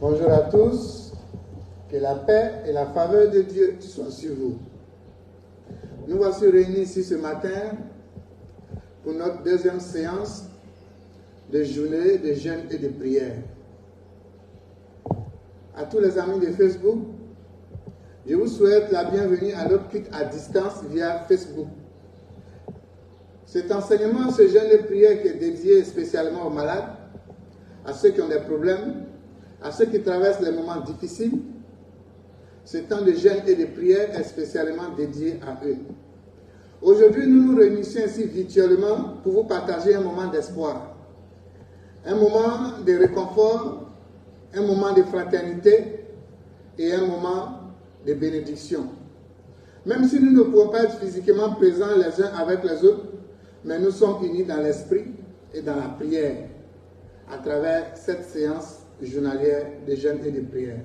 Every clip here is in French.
Bonjour à tous, que la paix et la faveur de Dieu soient sur vous. Nous voici réunis ici ce matin pour notre deuxième séance de journée de jeûne et de prière. À tous les amis de Facebook, je vous souhaite la bienvenue à notre culte à distance via Facebook. Cet enseignement, ce jeûne de prière qui est dédié spécialement aux malades, à ceux qui ont des problèmes, à ceux qui traversent les moments difficiles, ce temps de jeûne et de prière est spécialement dédié à eux. Aujourd'hui, nous nous réunissons ici virtuellement pour vous partager un moment d'espoir, un moment de réconfort, un moment de fraternité et un moment de bénédiction. Même si nous ne pouvons pas être physiquement présents les uns avec les autres, mais nous sommes unis dans l'esprit et dans la prière à travers cette séance journalière de jeûne et de prière.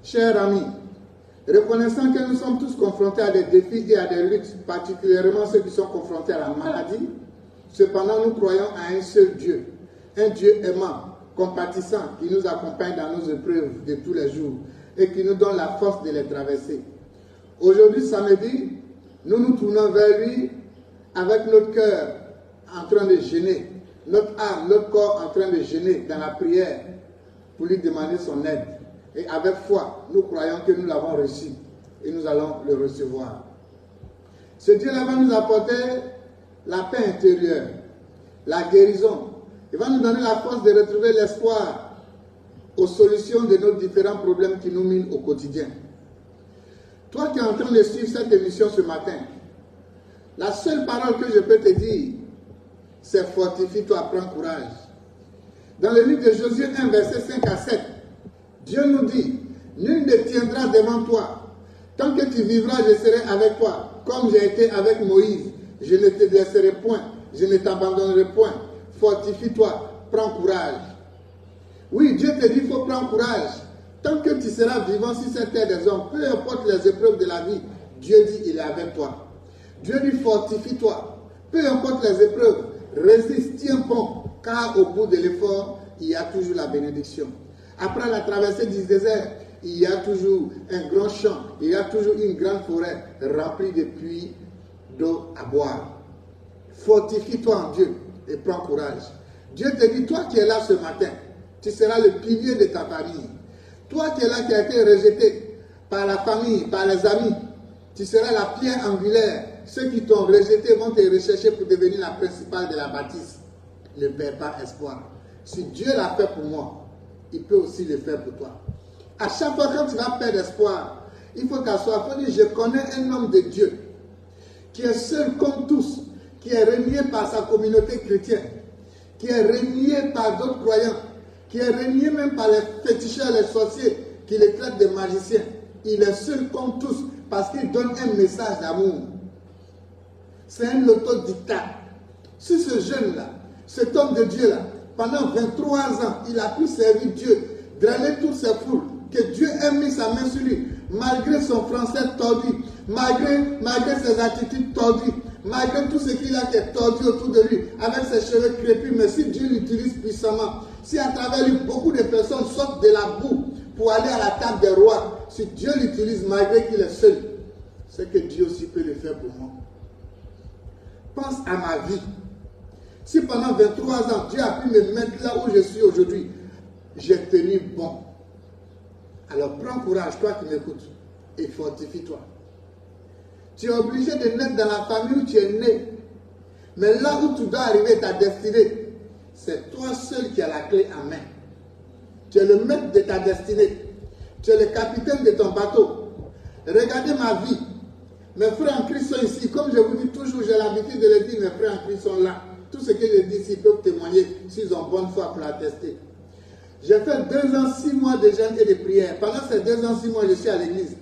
Chers amis, reconnaissant que nous sommes tous confrontés à des défis et à des luttes, particulièrement ceux qui sont confrontés à la maladie, cependant nous croyons à un seul Dieu, un Dieu aimant, compatissant, qui nous accompagne dans nos épreuves de tous les jours et qui nous donne la force de les traverser. Aujourd'hui, samedi, nous nous tournons vers lui avec notre cœur en train de gêner, notre âme, notre corps en train de gêner dans la prière pour lui demander son aide. Et avec foi, nous croyons que nous l'avons reçu et nous allons le recevoir. Ce Dieu-là va nous apporter la paix intérieure, la guérison. Il va nous donner la force de retrouver l'espoir aux solutions de nos différents problèmes qui nous minent au quotidien. Toi qui es en train de suivre cette émission ce matin, la seule parole que je peux te dire, c'est fortifie-toi, prends courage. Dans le livre de Josué 1, verset 5 à 7, Dieu nous dit, nul ne tiendra devant toi. Tant que tu vivras, je serai avec toi. Comme j'ai été avec Moïse, je ne te laisserai point, je ne t'abandonnerai point. Fortifie-toi, prends courage. Oui, Dieu te dit, il faut prendre courage. Tant que tu seras vivant sur cette terre des hommes, peu importe les épreuves de la vie, Dieu dit, il est avec toi. Dieu dit, fortifie-toi. Peu importe les épreuves, résiste, tiens bon, car au bout de l'effort, il y a toujours la bénédiction. Après la traversée du désert, il y a toujours un grand champ, il y a toujours une grande forêt remplie de puits d'eau à boire. Fortifie-toi en Dieu et prends courage. Dieu te dit, toi qui es là ce matin, tu seras le pilier de ta famille. Toi qui es là, qui a été rejeté par la famille, par les amis, tu seras la pierre angulaire. Ceux qui t'ont rejeté vont te rechercher pour devenir la principale de la bâtisse. Ne perds pas espoir. Si Dieu l'a fait pour moi, il peut aussi le faire pour toi. À chaque fois quand tu vas perdre espoir, il faut t'asseoir. Il faut dire, je connais un homme de Dieu qui est seul comme tous, qui est renié par sa communauté chrétienne, qui est renié par d'autres croyants, qui est renié même par les féticheurs, les sorciers, qui les traitent de magiciens. Il est seul comme tous parce qu'il donne un message d'amour. C'est un autodictat. Si ce jeune-là, cet homme de Dieu-là, pendant 23 ans, il a pu servir Dieu, drainer toutes ses foules, que Dieu ait mis sa main sur lui, malgré son français tordu, malgré ses attitudes tordues, malgré tout ce qu'il a qui est tordu autour de lui, avec ses cheveux crépus, mais si Dieu l'utilise puissamment, si à travers lui beaucoup de personnes sortent de la boue pour aller à la table des rois, si Dieu l'utilise malgré qu'il est seul, c'est que Dieu aussi peut le faire pour moi. Pense à ma vie. Si pendant 23 ans, Dieu a pu me mettre là où je suis aujourd'hui, j'ai tenu bon. Alors prends courage, toi qui m'écoutes, et fortifie-toi. Tu es obligé de naître dans la famille où tu es né. Mais là où tu dois arriver, ta destinée, c'est toi seul qui as la clé en main. Tu es le maître de ta destinée. Tu es le capitaine de ton bateau. Regardez ma vie. Mes frères en Christ sont ici. Comme je vous dis toujours, j'ai l'habitude de le dire, mes frères en Christ sont là. Tout ce que je dis ici, ils peuvent témoigner s'ils ont bonne foi pour l'attester. J'ai fait 2 ans, 6 mois de jeûne et de prière. Pendant ces 2 ans, 6 mois, je suis à l'église.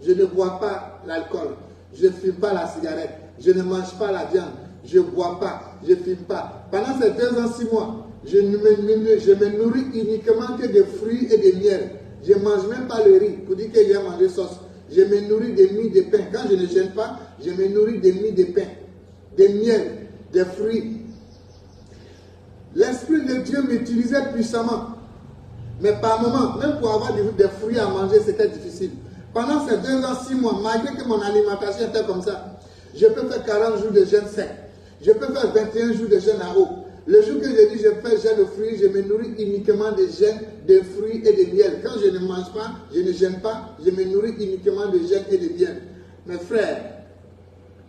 Je ne bois pas l'alcool. Je ne fume pas la cigarette. Je ne mange pas la viande. Je ne bois pas. Je ne fume pas. Pendant ces 2 ans, 6 mois, je me nourris uniquement que de fruits et de miel. Je ne mange même pas le riz pour dire que j'ai mangé sauce. Je me nourris de mie de pain. Quand je ne gêne pas, je me nourris de mie de pain, de miel, de fruits. L'Esprit de Dieu m'utilisait puissamment. Mais par moments, même pour avoir des fruits à manger, c'était difficile. Pendant ces 2 ans, 6 mois, malgré que mon alimentation était comme ça, je peux faire 40 jours de jeûne sec. Je peux faire 21 jours de jeûne à eau. Le jour que je dis je fais jeûne de fruits, je me nourris uniquement de jeûne, de fruits et de miel. Quand je ne mange pas, je ne gêne pas, je me nourris uniquement de jeûne et de miel. Mes frères,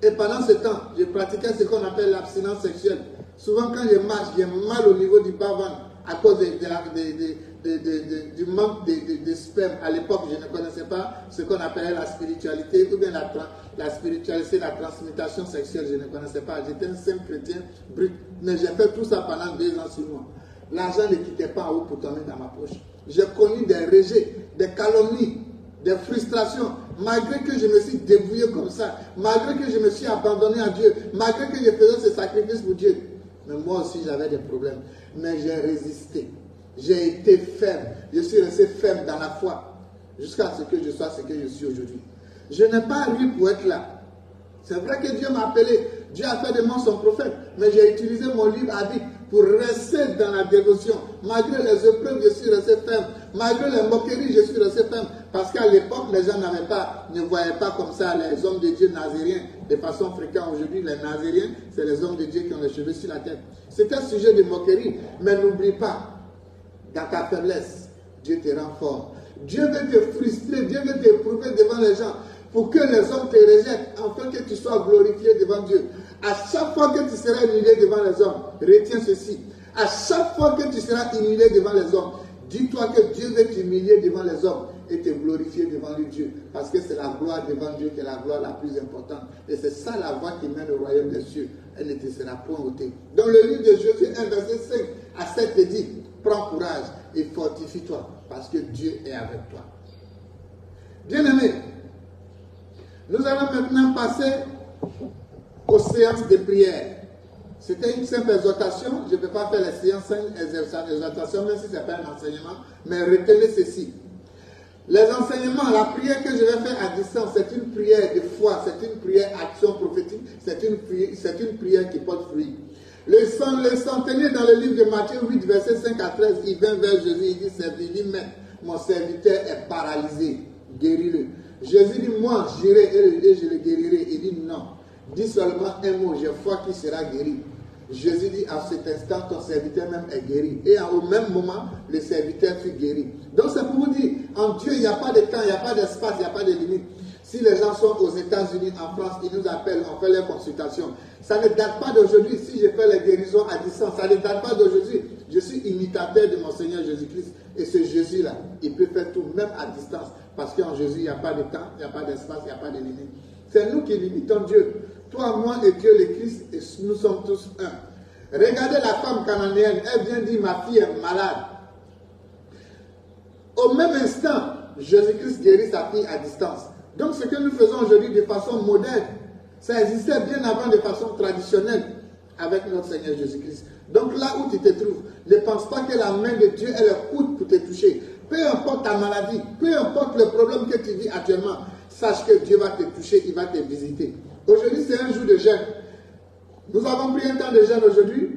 et pendant ce temps, je pratiquais ce qu'on appelle l'abstinence sexuelle. Souvent quand je marche, j'ai mal au niveau du bas-ventre à cause du manque de sperme. À l'époque, je ne connaissais pas ce qu'on appelait la spiritualité ou bien la spiritualité, la transmutation sexuelle. Je ne connaissais pas. J'étais un simple chrétien brut. Mais j'ai fait tout ça pendant 2 ans, 6 mois. L'argent ne quittait pas en haut pour tomber dans ma poche. J'ai connu des rejets, des calomnies, des frustrations. Malgré que je me suis débrouillé comme ça, malgré que je me suis abandonné à Dieu, malgré que je faisais ce sacrifice pour Dieu. Mais moi aussi, j'avais des problèmes. Mais j'ai résisté. J'ai été ferme. Je suis resté ferme dans la foi. Jusqu'à ce que je sois ce que je suis aujourd'hui. Je n'ai pas ri pour être là. C'est vrai que Dieu m'a appelé. Dieu a fait de moi son prophète. Mais j'ai utilisé mon libre arbitre pour rester dans la dévotion. Malgré les épreuves, je suis resté ferme. Malgré les moqueries, je suis resté ferme. Parce qu'à l'époque, les gens ne voyaient pas comme ça les hommes de Dieu nazériens de façon fréquente. Aujourd'hui, les nazériens, c'est les hommes de Dieu qui ont les cheveux sur la tête. C'est un sujet de moquerie. Mais n'oublie pas, dans ta faiblesse, Dieu te rend fort. Dieu veut te frustrer, Dieu veut t'éprouver devant les gens pour que les hommes te rejettent, afin que tu sois glorifié devant Dieu. À chaque fois que tu seras humilié devant les hommes, retiens ceci. À chaque fois que tu seras humilié devant les hommes, dis-toi que Dieu veut t'humilier devant les hommes et te glorifier devant le Dieu. Parce que c'est la gloire devant Dieu qui est la gloire la plus importante. Et c'est ça la voie qui mène au royaume des cieux. Elle ne te sera point ôtée. Dans le livre de Josué 1, verset 5 à 7, te dit, prends courage et fortifie-toi parce que Dieu est avec toi. Bien-aimés, nous allons maintenant passer aux séances de prière. C'était une simple exhortation. Je ne peux pas faire les séances sans exhortation, même si ce n'est pas un enseignement. Mais retenez ceci. Les enseignements, la prière que je vais faire à distance, c'est une prière de foi, c'est une prière action prophétique, c'est une prière qui porte fruit. Le centenier dans le livre de Matthieu 8, verset 5 à 13, il vient vers Jésus, il dit, servir, mais mon serviteur est paralysé, guéris-le. Jésus dit, moi j'irai et je le guérirai. Il dit, non, dis seulement un mot, j'ai foi qu'il sera guéri. Jésus dit, à cet instant, ton serviteur même est guéri. Et au même moment, le serviteur fut guéri. Donc c'est pour vous dire, en Dieu, il n'y a pas de temps, il n'y a pas d'espace, il n'y a pas de limite. Si les gens sont aux États-Unis, en France, ils nous appellent, on fait leurs consultations. Ça ne date pas d'aujourd'hui. Si je fais les guérisons à distance, ça ne date pas d'aujourd'hui. Je suis imitateur de mon Seigneur Jésus-Christ. Et ce Jésus-là, il peut faire tout, même à distance. Parce qu'en Jésus, il n'y a pas de temps, il n'y a pas d'espace, il n'y a pas de limite. C'est nous qui limitons Dieu. Toi, moi et Dieu le Christ, et nous sommes tous un. Regardez la femme cananéenne, elle vient dire, ma fille est malade. Au même instant, Jésus-Christ guérit sa fille à distance. Donc ce que nous faisons aujourd'hui de façon moderne, ça existait bien avant de façon traditionnelle avec notre Seigneur Jésus-Christ. Donc là où tu te trouves, ne pense pas que la main de Dieu elle est courte pour te toucher. Peu importe ta maladie, peu importe le problème que tu vis actuellement, sache que Dieu va te toucher, il va te visiter. Aujourd'hui c'est un jour de jeûne. Nous avons pris un temps de jeûne aujourd'hui,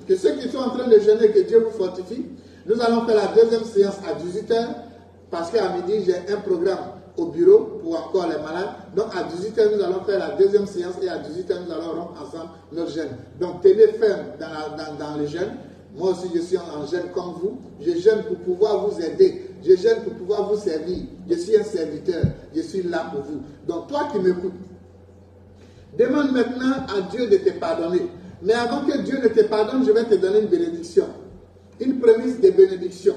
que ceux qui sont en train de jeûner, que Dieu vous fortifie. Nous allons faire la deuxième séance à 18h, parce qu'à midi j'ai un programme au bureau pour encore les malades. Donc à 18h, nous allons faire la deuxième séance et à 18h, nous allons rompre ensemble notre jeûne. Donc tenez ferme dans le jeûne. Moi aussi, je suis en jeûne comme vous. Je jeûne pour pouvoir vous aider. Je jeûne pour pouvoir vous servir. Je suis un serviteur. Je suis là pour vous. Donc toi qui m'écoutes, demande maintenant à Dieu de te pardonner. Mais avant que Dieu ne te pardonne, je vais te donner une bénédiction. Une prémisse de bénédiction.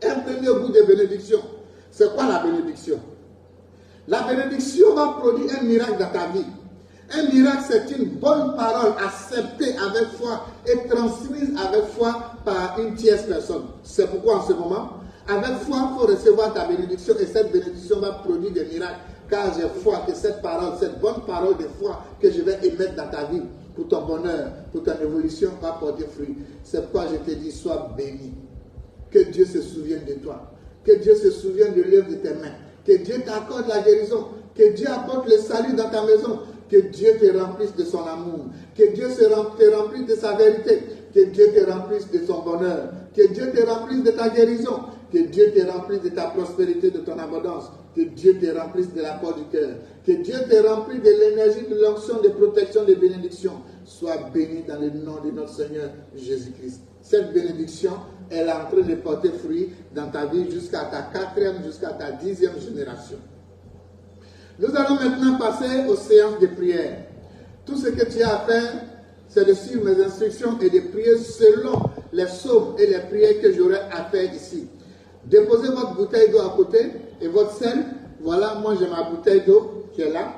Un premier bout de bénédiction. C'est quoi la bénédiction? La bénédiction va produire un miracle dans ta vie. Un miracle, c'est une bonne parole acceptée avec foi et transmise avec foi par une tierce personne. C'est pourquoi en ce moment, avec foi, il faut recevoir ta bénédiction et cette bénédiction va produire des miracles. Car j'ai foi que cette parole, cette bonne parole de foi que je vais émettre dans ta vie, pour ton bonheur, pour ton évolution, va porter fruit. C'est pourquoi je te dis, sois béni. Que Dieu se souvienne de toi. Que Dieu se souvienne de l'œuvre de tes mains. Que Dieu t'accorde la guérison. Que Dieu apporte le salut dans ta maison. Que Dieu te remplisse de son amour. Que Dieu te remplisse de sa vérité. Que Dieu te remplisse de son bonheur. Que Dieu te remplisse de ta guérison. Que Dieu te remplisse de ta prospérité, de ton abondance. Que Dieu te remplisse de l'apport du cœur. Que Dieu te remplisse de l'énergie, de l'onction, de protection, de bénédiction. Sois béni dans le nom de notre Seigneur Jésus-Christ. Cette bénédiction, elle est en train de porter fruit dans ta vie jusqu'à ta 4e, jusqu'à ta 10e génération. Nous allons maintenant passer aux séances de prière. Tout ce que tu as à faire, c'est de suivre mes instructions et de prier selon les psaumes et les prières que j'aurai à faire ici. Déposez votre bouteille d'eau à côté et votre sel. Voilà, moi j'ai ma bouteille d'eau qui est là.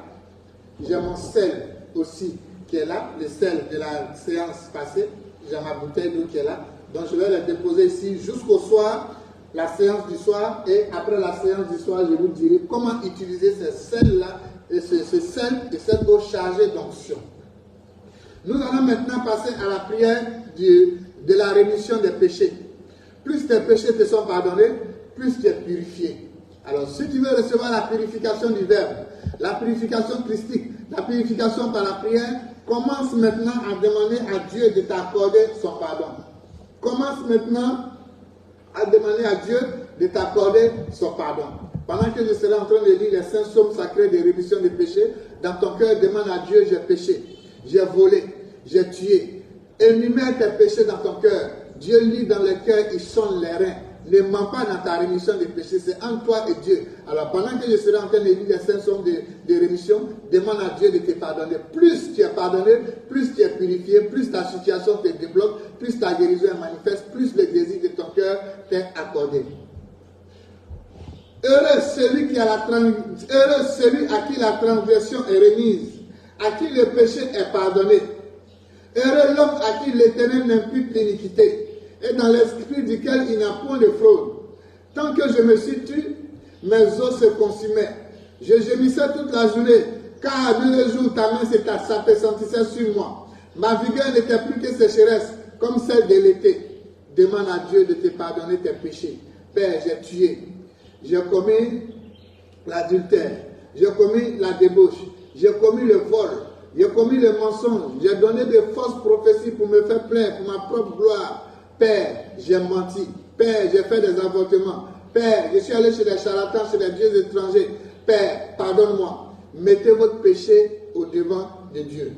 J'ai mon sel aussi qui est là, le sel de la séance passée. J'ai ma bouteille d'eau qui est là. Donc je vais la déposer ici jusqu'au soir, la séance du soir. Et après la séance du soir, je vous dirai comment utiliser ce sel-là et ce sel et cette eau chargée d'onction. Nous allons maintenant passer à la prière de la rémission des péchés. Plus tes péchés te sont pardonnés, plus tu es purifié. Alors si tu veux recevoir la purification du Verbe, la purification christique, la purification par la prière, commence maintenant à demander à Dieu de t'accorder son pardon. Commence maintenant à demander à Dieu de t'accorder son pardon. Pendant que je serai en train de lire les 5 psaumes sacrés de rémission des péchés, dans ton cœur, demande à Dieu, j'ai péché, j'ai volé, j'ai tué. Énumère tes péchés dans ton cœur. Dieu lit dans le cœur, il sonne les reins. Ne mens pas dans ta rémission des péchés, c'est entre toi et Dieu. Alors pendant que je serai en train de lire les 5 psaumes de rémission, demande à Dieu de te pardonner. Plus tu es pardonné, plus tu es purifié, plus ta situation te débloque, plus ta guérison est manifeste, plus le désir de ton cœur t'est accordé. Heureux celui à qui la transgression est remise, à qui le péché est pardonné. Heureux l'homme à qui l'Éternel n'impute l'iniquité, et dans l'esprit duquel il n'y a point de fraude. Tant que je me suis tu, mes os se consumaient. Je gémissais toute la journée, car à deux jours ta main s'appesantissait sur moi. Ma vigueur n'était plus que sécheresse, comme celle de l'été. Demande à Dieu de te pardonner tes péchés. Père, j'ai tué, j'ai commis l'adultère, j'ai commis la débauche, j'ai commis le vol, j'ai commis le mensonge, j'ai donné de fausses prophéties pour me faire plaire, pour ma propre gloire. Père, j'ai menti. Père, j'ai fait des avortements. Père, je suis allé chez les charlatans, chez les dieux étrangers. Père, pardonne-moi. Mettez votre péché au devant de Dieu.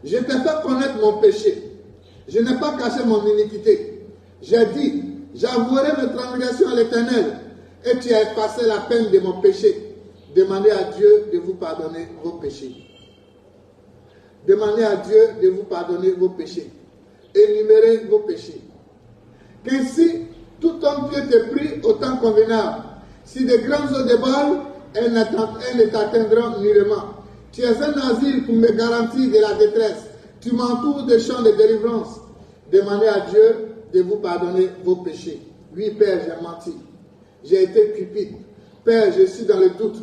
Je t'ai fait connaître mon péché. Je n'ai pas caché mon iniquité. J'ai dit, j'avouerai mes transgressions à l'Éternel, et tu as effacé la peine de mon péché. Demandez à Dieu de vous pardonner vos péchés. Demandez à Dieu de vous pardonner vos péchés. Énumérez vos péchés. Qu'ainsi, tout homme pieux te prie au temps convenable. Si de grandes eaux débordent, elles ne t'atteindront nullement. Tu es un asile pour me garantir de la détresse. Tu m'entoures de champs de délivrance. Demandez à Dieu de vous pardonner vos péchés. Oui, Père, j'ai menti. J'ai été cupide. Père, je suis dans le doute.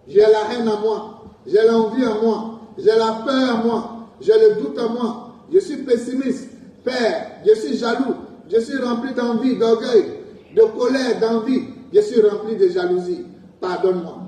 J'ai la haine en moi. J'ai l'envie en moi. J'ai la peur en moi. J'ai le doute en moi. Je suis pessimiste. Père, je suis jaloux, je suis rempli d'envie, d'orgueil, de colère, d'envie, je suis rempli de jalousie. Pardonne-moi.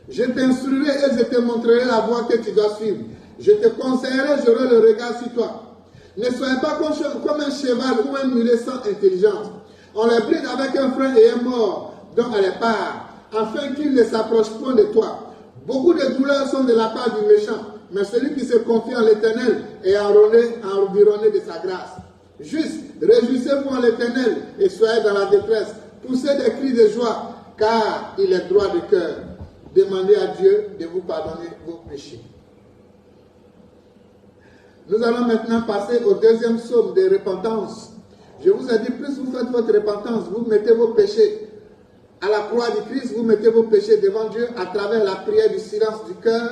Je t'instruirai et je te montrerai la voie que tu dois suivre. Je te conseillerai, j'aurai le regard sur toi. Ne soyez pas comme un cheval ou un mulet sans intelligence. On les bride avec un frein et un mort dont elle est part, afin qu'il ne s'approche point de toi. Beaucoup de douleurs sont de la part du méchant. Mais celui qui se confie en l'Éternel est environné de sa grâce. Juste, réjouissez-vous en l'Éternel et soyez dans la détresse. Poussez des cris de joie, car il est droit de cœur. Demandez à Dieu de vous pardonner vos péchés. Nous allons maintenant passer au deuxième psaume de repentance. Je vous ai dit, plus vous faites votre repentance, vous mettez vos péchés à la croix du Christ, vous mettez vos péchés devant Dieu à travers la prière du silence du cœur.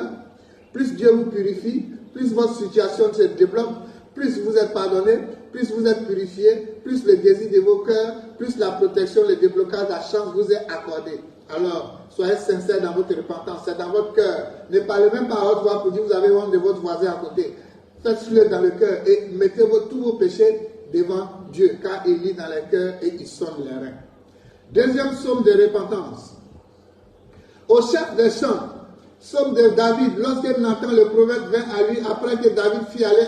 Plus Dieu vous purifie, plus votre situation se développe, plus vous êtes pardonné, plus vous êtes purifié, plus le désir de vos cœurs, plus la protection, le déblocage, la chance vous est accordée. Alors, soyez sincères dans votre repentance, c'est dans votre cœur. Ne parlez même pas à haute voix pour dire que vous avez honte de votre voisin à côté. Faites-le dans le cœur et mettez tous vos péchés devant Dieu, car il lit dans les cœurs et il sonne les reins. Deuxième psaume de repentance. Au chef des chants, psaume de David, lorsque Nathan le prophète vint à lui après que David fit aller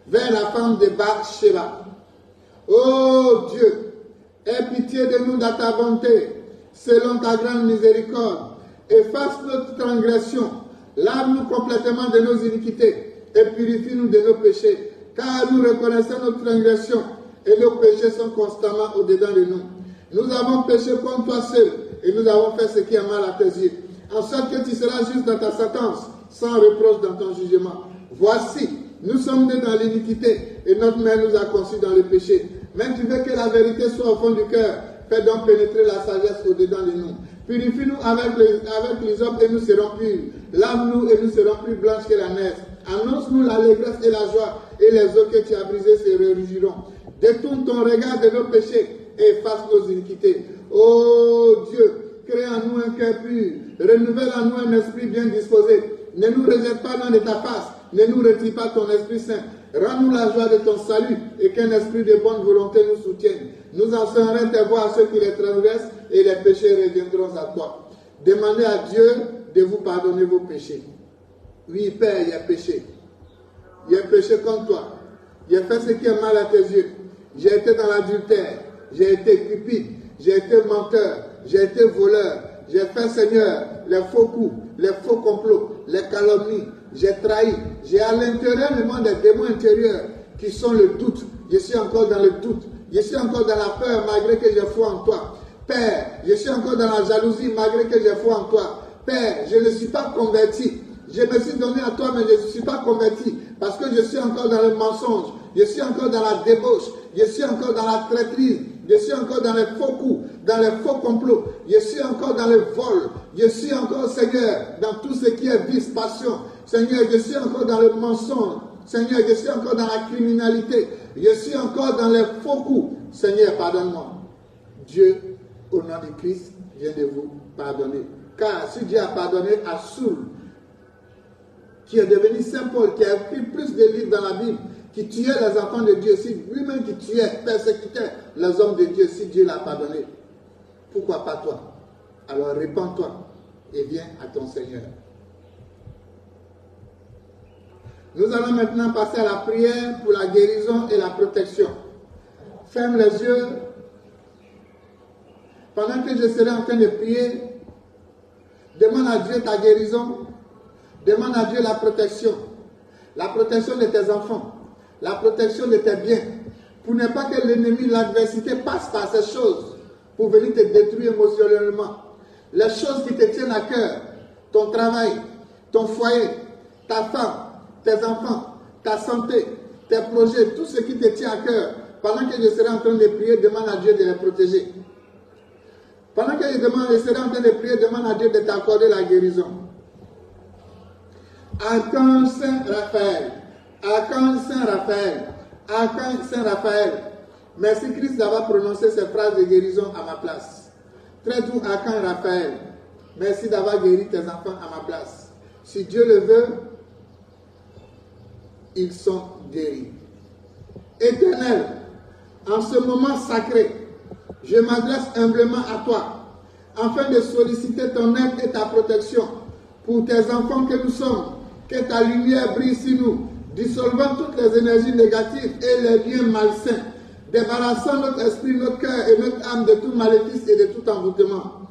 vers la femme de Bathsheba. Ô Dieu, aie pitié de nous dans ta bonté, selon ta grande miséricorde. Efface notre transgression, lave-nous complètement de nos iniquités et purifie-nous de nos péchés, car nous reconnaissons notre transgression et nos péchés sont constamment au-dedans de nous. Nous avons péché contre toi seul et nous avons fait ce qui est mal à tes yeux, en sorte que tu seras juste dans ta sentence, sans reproche dans ton jugement. Voici, nous sommes nés dans l'iniquité et notre mère nous a conçus dans le péché. Même tu veux que la vérité soit au fond du cœur, fais donc pénétrer la sagesse au-dedans de nous. Purifie-nous avec l'hysope et nous serons purs. Lave-nous et nous serons plus blanches que la neige. Annonce-nous l'allégresse et la joie, et les eaux que tu as brisées se réjouiront. Détourne ton regard de nos péchés et efface nos iniquités. Ô Dieu, crée en nous un cœur pur, renouvelle en nous un esprit bien disposé. Ne nous rejette pas loin de ta face, ne nous retire pas ton Esprit Saint. Rends-nous la joie de ton salut et qu'un esprit de bonne volonté nous soutienne. Nous enseignerons tes voies à ceux qui les transgressent et les péchés reviendront à toi. Demandez à Dieu de vous pardonner vos péchés. Oui, Père, j'ai péché. J'ai péché contre toi. J'ai fait ce qui est mal à tes yeux. J'ai été dans l'adultère. J'ai été cupide. J'ai été menteur. J'ai été voleur. J'ai fait, Seigneur, les faux coups, les faux complots, les calomnies. J'ai trahi. J'ai à l'intérieur de moi des démons intérieurs qui sont le doute. Je suis encore dans le doute. Je suis encore dans la peur malgré que j'ai foi en toi. Père, je suis encore dans la jalousie malgré que j'ai foi en toi. Père, je ne suis pas converti. Je me suis donné à toi, mais je ne suis pas converti. Parce que je suis encore dans le mensonge. Je suis encore dans la débauche. Je suis encore dans la traîtrise. Je suis encore dans les faux coups, dans les faux complots. Je suis encore dans le vol. Je suis encore, Seigneur, dans tout ce qui est vice, passion. Seigneur, je suis encore dans le mensonge. Seigneur, je suis encore dans la criminalité. Je suis encore dans les faux coups. Seigneur, pardonne-moi. Dieu, au nom du Christ, vient de vous pardonner. Car si Dieu a pardonné à Saul, qui est devenu Saint Paul, qui a écrit plus de livres dans la Bible, qui tuait les enfants de Dieu, si lui-même qui tuait, persécutait les hommes de Dieu, si Dieu l'a pardonné, pourquoi pas toi? Alors répands-toi et viens à ton Seigneur. Nous allons maintenant passer à la prière pour la guérison et la protection. Ferme les yeux. Pendant que je serai en train de prier, demande à Dieu ta guérison. Demande à Dieu la protection de tes enfants, la protection de tes biens, pour ne pas que l'ennemi, l'adversité passe par ces choses pour venir te détruire émotionnellement. Les choses qui te tiennent à cœur, ton travail, ton foyer, ta femme, tes enfants, ta santé, tes projets, tout ce qui te tient à cœur, pendant que je serai en train de prier, demande à Dieu de les protéger. Pendant que je serai en train de prier, demande à Dieu de t'accorder la guérison. Archange Saint Raphaël, Archange Saint Raphaël, Archange Saint Raphaël, merci Christ d'avoir prononcé ces phrases de guérison à ma place. Très doux Archange Raphaël, merci d'avoir guéri tes enfants à ma place. Si Dieu le veut, ils sont guéris. Éternel, en ce moment sacré, je m'adresse humblement à toi, afin de solliciter ton aide et ta protection pour tes enfants que nous sommes. Que ta lumière brille sur nous, dissolvant toutes les énergies négatives et les liens malsains, débarrassant notre esprit, notre cœur et notre âme de tout maléfice et de tout envoûtement.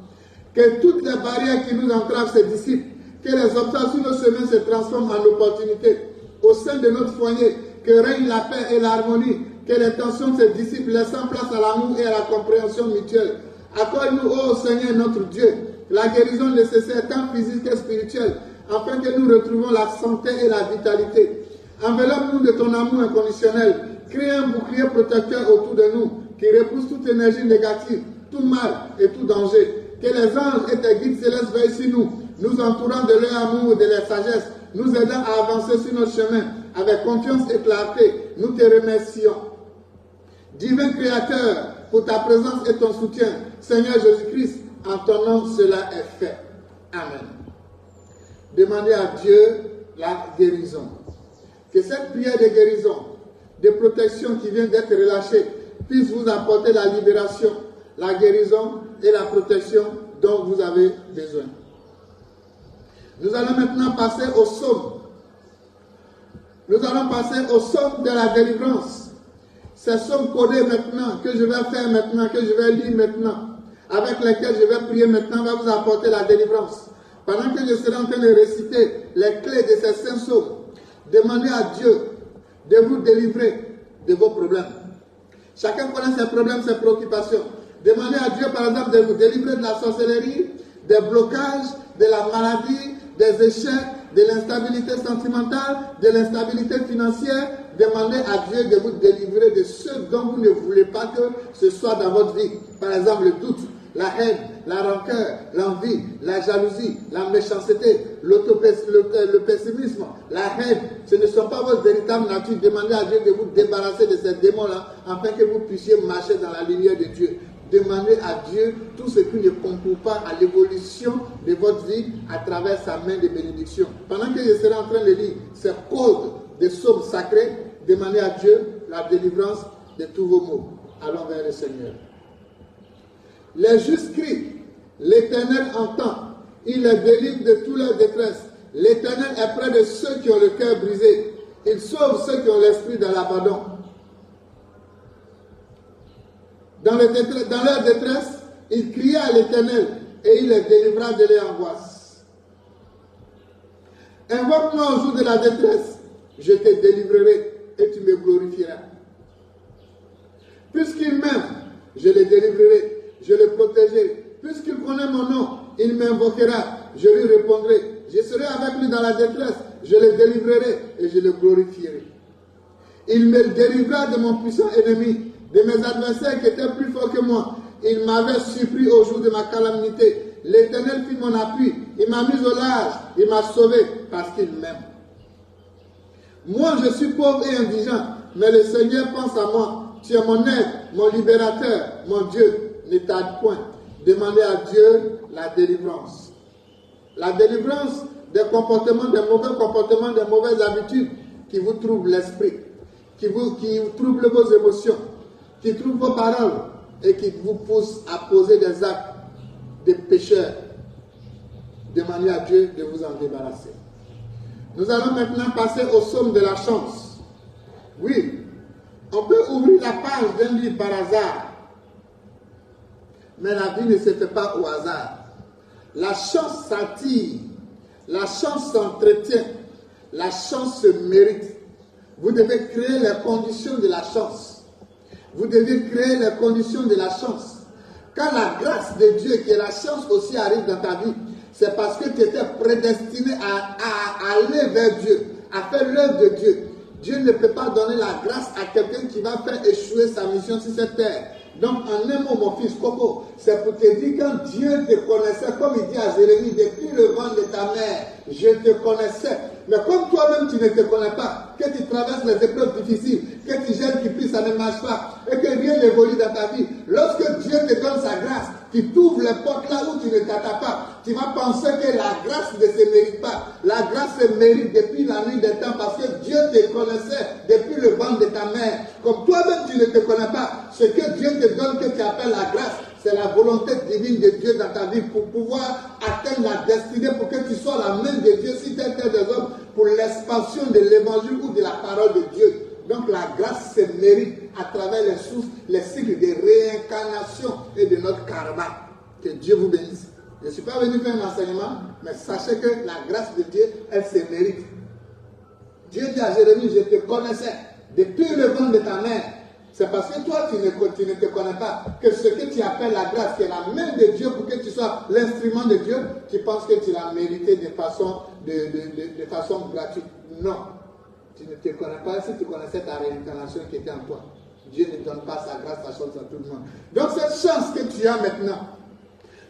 Que toutes les barrières qui nous entravent se dissipent, que les obstacles sur nos chemins se transforment en opportunités. Au sein de notre foyer, que règne la paix et l'harmonie, que les tensions se dissipent, laissant place à l'amour et à la compréhension mutuelle. Accorde-nous, ô Seigneur notre Dieu, la guérison nécessaire tant physique que spirituelle, afin que nous retrouvons la santé et la vitalité. Enveloppe-nous de ton amour inconditionnel. Crée un bouclier protecteur autour de nous qui repousse toute énergie négative, tout mal et tout danger. Que les anges et tes guides célestes veillent sur nous, nous entourant de leur amour et de leur sagesse, nous aidant à avancer sur notre chemin avec confiance et clarté. Nous te remercions. Divin Créateur, pour ta présence et ton soutien, Seigneur Jésus-Christ, en ton nom cela est fait. Amen. Demandez à Dieu la guérison. Que cette prière de guérison, de protection qui vient d'être relâchée, puisse vous apporter la libération, la guérison et la protection dont vous avez besoin. Nous allons maintenant passer au psaume. Nous allons passer au psaume de la délivrance. Ces psaumes codés maintenant, que je vais faire maintenant, que je vais lire maintenant, avec lesquels je vais prier maintenant, va vous apporter la délivrance. Pendant que je serai en train de réciter les clés de ces saints psaumes, demandez à Dieu de vous délivrer de vos problèmes. Chacun connaît ses problèmes, ses préoccupations. Demandez à Dieu, par exemple, de vous délivrer de la sorcellerie, des blocages, de la maladie, des échecs, de l'instabilité sentimentale, de l'instabilité financière. Demandez à Dieu de vous délivrer de ce dont vous ne voulez pas que ce soit dans votre vie. Par exemple, le doute, la haine, la rancœur, l'envie, la jalousie, la méchanceté, le pessimisme, la haine. Ce ne sont pas votre véritable nature. Demandez à Dieu de vous débarrasser de ces démons-là afin que vous puissiez marcher dans la lumière de Dieu. Demandez à Dieu tout ce qui ne concourt pas à l'évolution de votre vie à travers sa main de bénédiction. Pendant que je serai en train de lire ces codes des psaumes sacrés, demandez à Dieu la délivrance de tous vos maux. Allons vers le Seigneur. Les justes crient, l'Éternel entend, il les délivre de toute leur détresse. L'Éternel est près de ceux qui ont le cœur brisé. Il sauve ceux qui ont l'esprit dans l'abandon. Dans leur détresse, il cria à l'Éternel et il les délivra de leur angoisse. Invoque-moi au jour de la détresse, je te délivrerai et tu me glorifieras. Puisqu'il m'aime, je le délivrerai, je le protégerai. Puisqu'il connaît mon nom, il m'invoquera, je lui répondrai. Je serai avec lui dans la détresse, je le délivrerai et je le glorifierai. Il me délivra de mon puissant ennemi, de mes adversaires qui étaient plus forts que moi. Il m'avait surpris au jour de ma calamité. L'Éternel fit mon appui. Il m'a mis au large. Il m'a sauvé parce qu'il m'aime. Moi, je suis pauvre et indigent, mais le Seigneur pense à moi. Tu es mon aide, mon libérateur, mon Dieu. Ne tarde point. Demandez à Dieu la délivrance. La délivrance des comportements, des mauvais comportements, des mauvaises habitudes qui vous troublent l'esprit, qui vous troublent vos émotions, qui troublent vos paroles et qui vous poussent à poser des actes de pécheurs. Demandez à Dieu de vous en débarrasser. Nous allons maintenant passer au psaume de la chance. Oui, on peut ouvrir la page d'un livre par hasard, mais la vie ne se fait pas au hasard. La chance s'attire, la chance s'entretient, la chance se mérite. Vous devez créer les conditions de la chance. Vous devez créer les conditions de la chance. Quand la grâce de Dieu, qui est la chance aussi, arrive dans ta vie, c'est parce que tu étais prédestiné à aller vers Dieu, à faire l'œuvre de Dieu. Dieu ne peut pas donner la grâce à quelqu'un qui va faire échouer sa mission sur cette terre. Donc, en un mot, mon fils Coco, c'est pour te dire, quand Dieu te connaissait, comme il dit à Jérémie, depuis le ventre de ta mère, je te connaissais. Mais comme toi-même, tu ne te connais pas, que tu traverses les épreuves difficiles, que tu gênes, qui puis ça ne marche pas, et que rien n'évolue dans ta vie, lorsque Dieu te donne sa grâce, tu t'ouvres les portes là où tu ne t'attends pas, tu vas penser que la grâce ne se mérite pas. La grâce se mérite depuis la nuit des temps parce que Dieu te connaissait depuis le ventre de ta mère. Comme toi-même tu ne te connais pas, ce que Dieu te donne que tu appelles la grâce, c'est la volonté divine de Dieu dans ta vie pour pouvoir atteindre la destinée, pour que tu sois la main de Dieu sur cette terre des hommes pour l'expansion de l'évangile ou de la parole de Dieu. Donc la grâce se mérite à travers les sources, les cycles de réincarnation et de notre karma. Que Dieu vous bénisse. Je ne suis pas venu faire un enseignement, mais sachez que la grâce de Dieu, elle se mérite. Dieu dit à Jérémie, je te connaissais depuis le ventre de ta mère. C'est parce que toi, tu ne te connais pas que ce que tu appelles la grâce, qui est la main de Dieu pour que tu sois l'instrument de Dieu, tu penses que tu l'as mérité de façon gratuite. Non. Tu ne te connais pas si tu connaissais ta réincarnation qui était en toi. Dieu ne donne pas sa grâce, sa chance à tout le monde. Donc cette chance que tu as maintenant,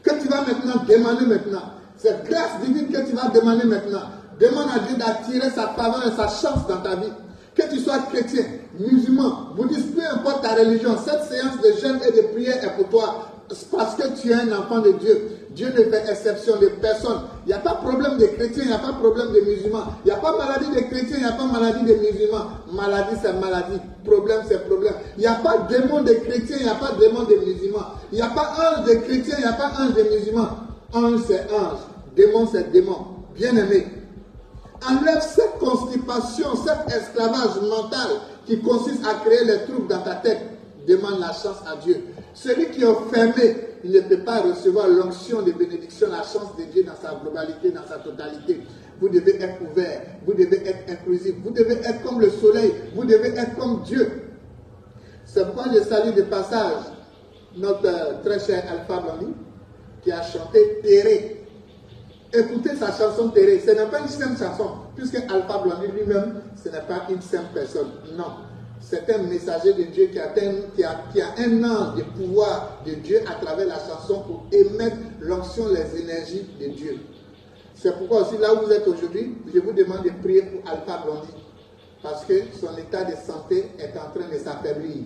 que tu vas maintenant demander maintenant, cette grâce divine que tu vas demander maintenant, demande à Dieu d'attirer sa faveur et sa chance dans ta vie. Que tu sois chrétien, musulman, bouddhiste, peu importe ta religion, cette séance de jeûne et de prière est pour toi. Parce que tu es un enfant de Dieu. Dieu ne fait exception de personne. Il n'y a pas de problème de chrétien, il n'y a pas de problème de musulman. Il n'y a pas maladie de chrétien, il n'y a pas maladie de musulman. Maladie, c'est maladie. Problème, c'est problème. Il n'y a pas de démon de chrétien, il n'y a pas de démon de musulman. Il n'y a pas ange de chrétien, il n'y a pas ange de musulman. Ange, c'est ange. Démon, c'est démon. Bien-aimé. Enlève cette constipation, cet esclavage mental qui consiste à créer les troubles dans ta tête. Demande la chance à Dieu. Celui qui est fermé, il ne peut pas recevoir l'onction de bénédiction, la chance de Dieu dans sa globalité, dans sa totalité. Vous devez être ouvert, vous devez être inclusif, vous devez être comme le soleil, vous devez être comme Dieu. C'est pourquoi je salue de passage notre très cher Alpha Blondy qui a chanté Terré. Écoutez sa chanson Terré, ce n'est pas une simple chanson, puisque Alpha Blondy lui-même, ce n'est pas une simple personne, non. C'est un messager de Dieu qui a un ange de pouvoir de Dieu à travers la chanson pour émettre l'onction, les énergies de Dieu. C'est pourquoi aussi là où vous êtes aujourd'hui, je vous demande de prier pour Alpha Blondy. Parce que son état de santé est en train de s'affaiblir.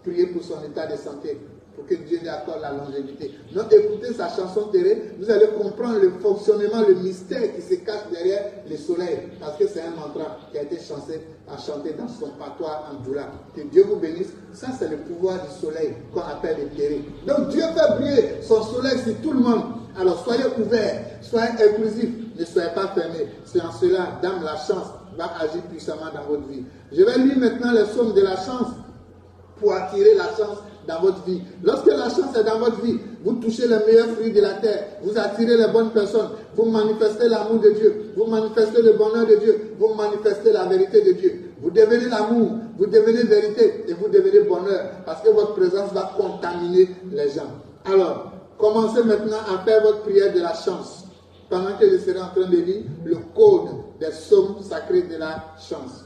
Priez pour son état de santé, pour que Dieu lui accorde la longévité. Donc écoutez sa chanson Terré, vous allez comprendre le fonctionnement, le mystère qui se cache derrière le soleil. Parce que c'est un mantra qui a été chanté dans son patois en Djoula. Que Dieu vous bénisse. Ça, c'est le pouvoir du soleil qu'on appelle le Terré. Donc Dieu fait briller son soleil sur tout le monde. Alors soyez ouverts, soyez inclusifs. ne soyez pas fermés. C'est en cela, Dame la chance va agir puissamment dans votre vie. Je vais lire maintenant les sommes de la chance pour attirer la chance dans votre vie. Lorsque la chance est dans votre vie, vous touchez les meilleurs fruits de la terre, vous attirez les bonnes personnes, vous manifestez l'amour de Dieu, vous manifestez le bonheur de Dieu, vous manifestez la vérité de Dieu. Vous devenez l'amour, vous devenez vérité et vous devenez bonheur parce que votre présence va contaminer les gens. Alors, commencez maintenant à faire votre prière de la chance pendant que je serai en train de lire le code des psaumes sacrés de la chance.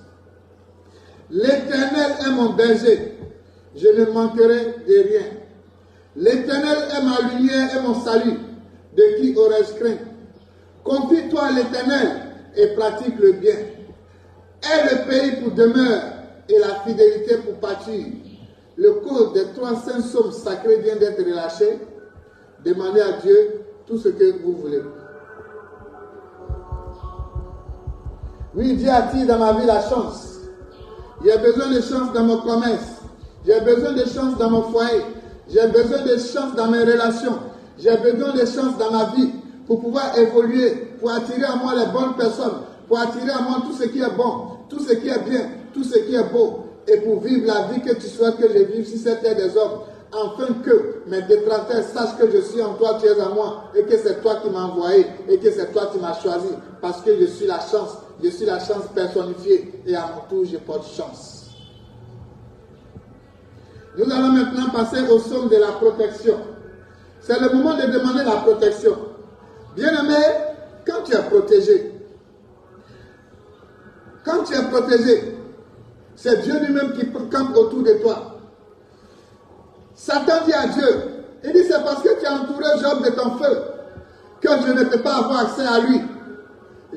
L'Éternel est mon berger, je ne manquerai de rien. L'Éternel est ma lumière et mon salut, de qui aurais-je crainte? Confie-toi à l'Éternel et pratique le bien. Aie le pays pour demeure et la fidélité pour pâture. Le code des 3 saints psaumes sacrés vient d'être relâché. Demandez à Dieu tout ce que vous voulez. Oui, Dieu attire dans ma vie la chance. J'ai besoin de chance dans mon commerce. J'ai besoin de chance dans mon foyer. J'ai besoin de chance dans mes relations. J'ai besoin de chance dans ma vie pour pouvoir évoluer, pour attirer à moi les bonnes personnes, pour attirer à moi tout ce qui est bon, tout ce qui est bien, tout ce qui est beau, et pour vivre la vie que tu souhaites que je vive sur cette terre des hommes, afin que mes détracteurs sachent que je suis en toi, tu es en moi, et que c'est toi qui m'as envoyé, et que c'est toi qui m'as choisi, parce que je suis la chance personnifiée, et à mon tour, je porte chance. Nous allons maintenant passer au psaume de la protection. C'est le moment de demander la protection. Bien-aimé, quand tu es protégé, c'est Dieu lui-même qui campe autour de toi. Satan dit à Dieu, il dit c'est parce que tu as entouré Job de ton feu que je ne peux pas avoir accès à lui.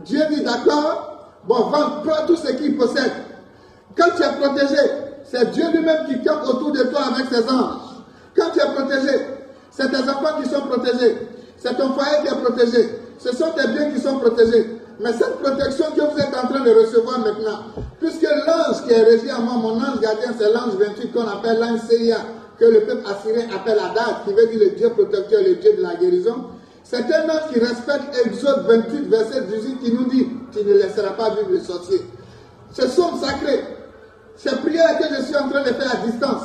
Dieu dit d'accord, bon, prends tout ce qu'il possède. Quand tu es protégé, c'est Dieu lui-même qui campe autour de toi avec ses anges. Quand tu es protégé, c'est tes enfants qui sont protégés. C'est ton foyer qui est protégé. Ce sont tes biens qui sont protégés. Mais cette protection que vous êtes en train de recevoir maintenant, puisque l'ange qui est régi à moi, mon ange gardien, c'est l'ange 28 qu'on appelle l'ange CIA, que le peuple assyrien appelle Hadad, qui veut dire le Dieu protecteur, le Dieu de la guérison. C'est un ange qui respecte Exode 28, verset 18, qui nous dit, tu ne laisseras pas vivre le sorcier. Ce psaume sacré, ces prières que je suis en train de faire à distance,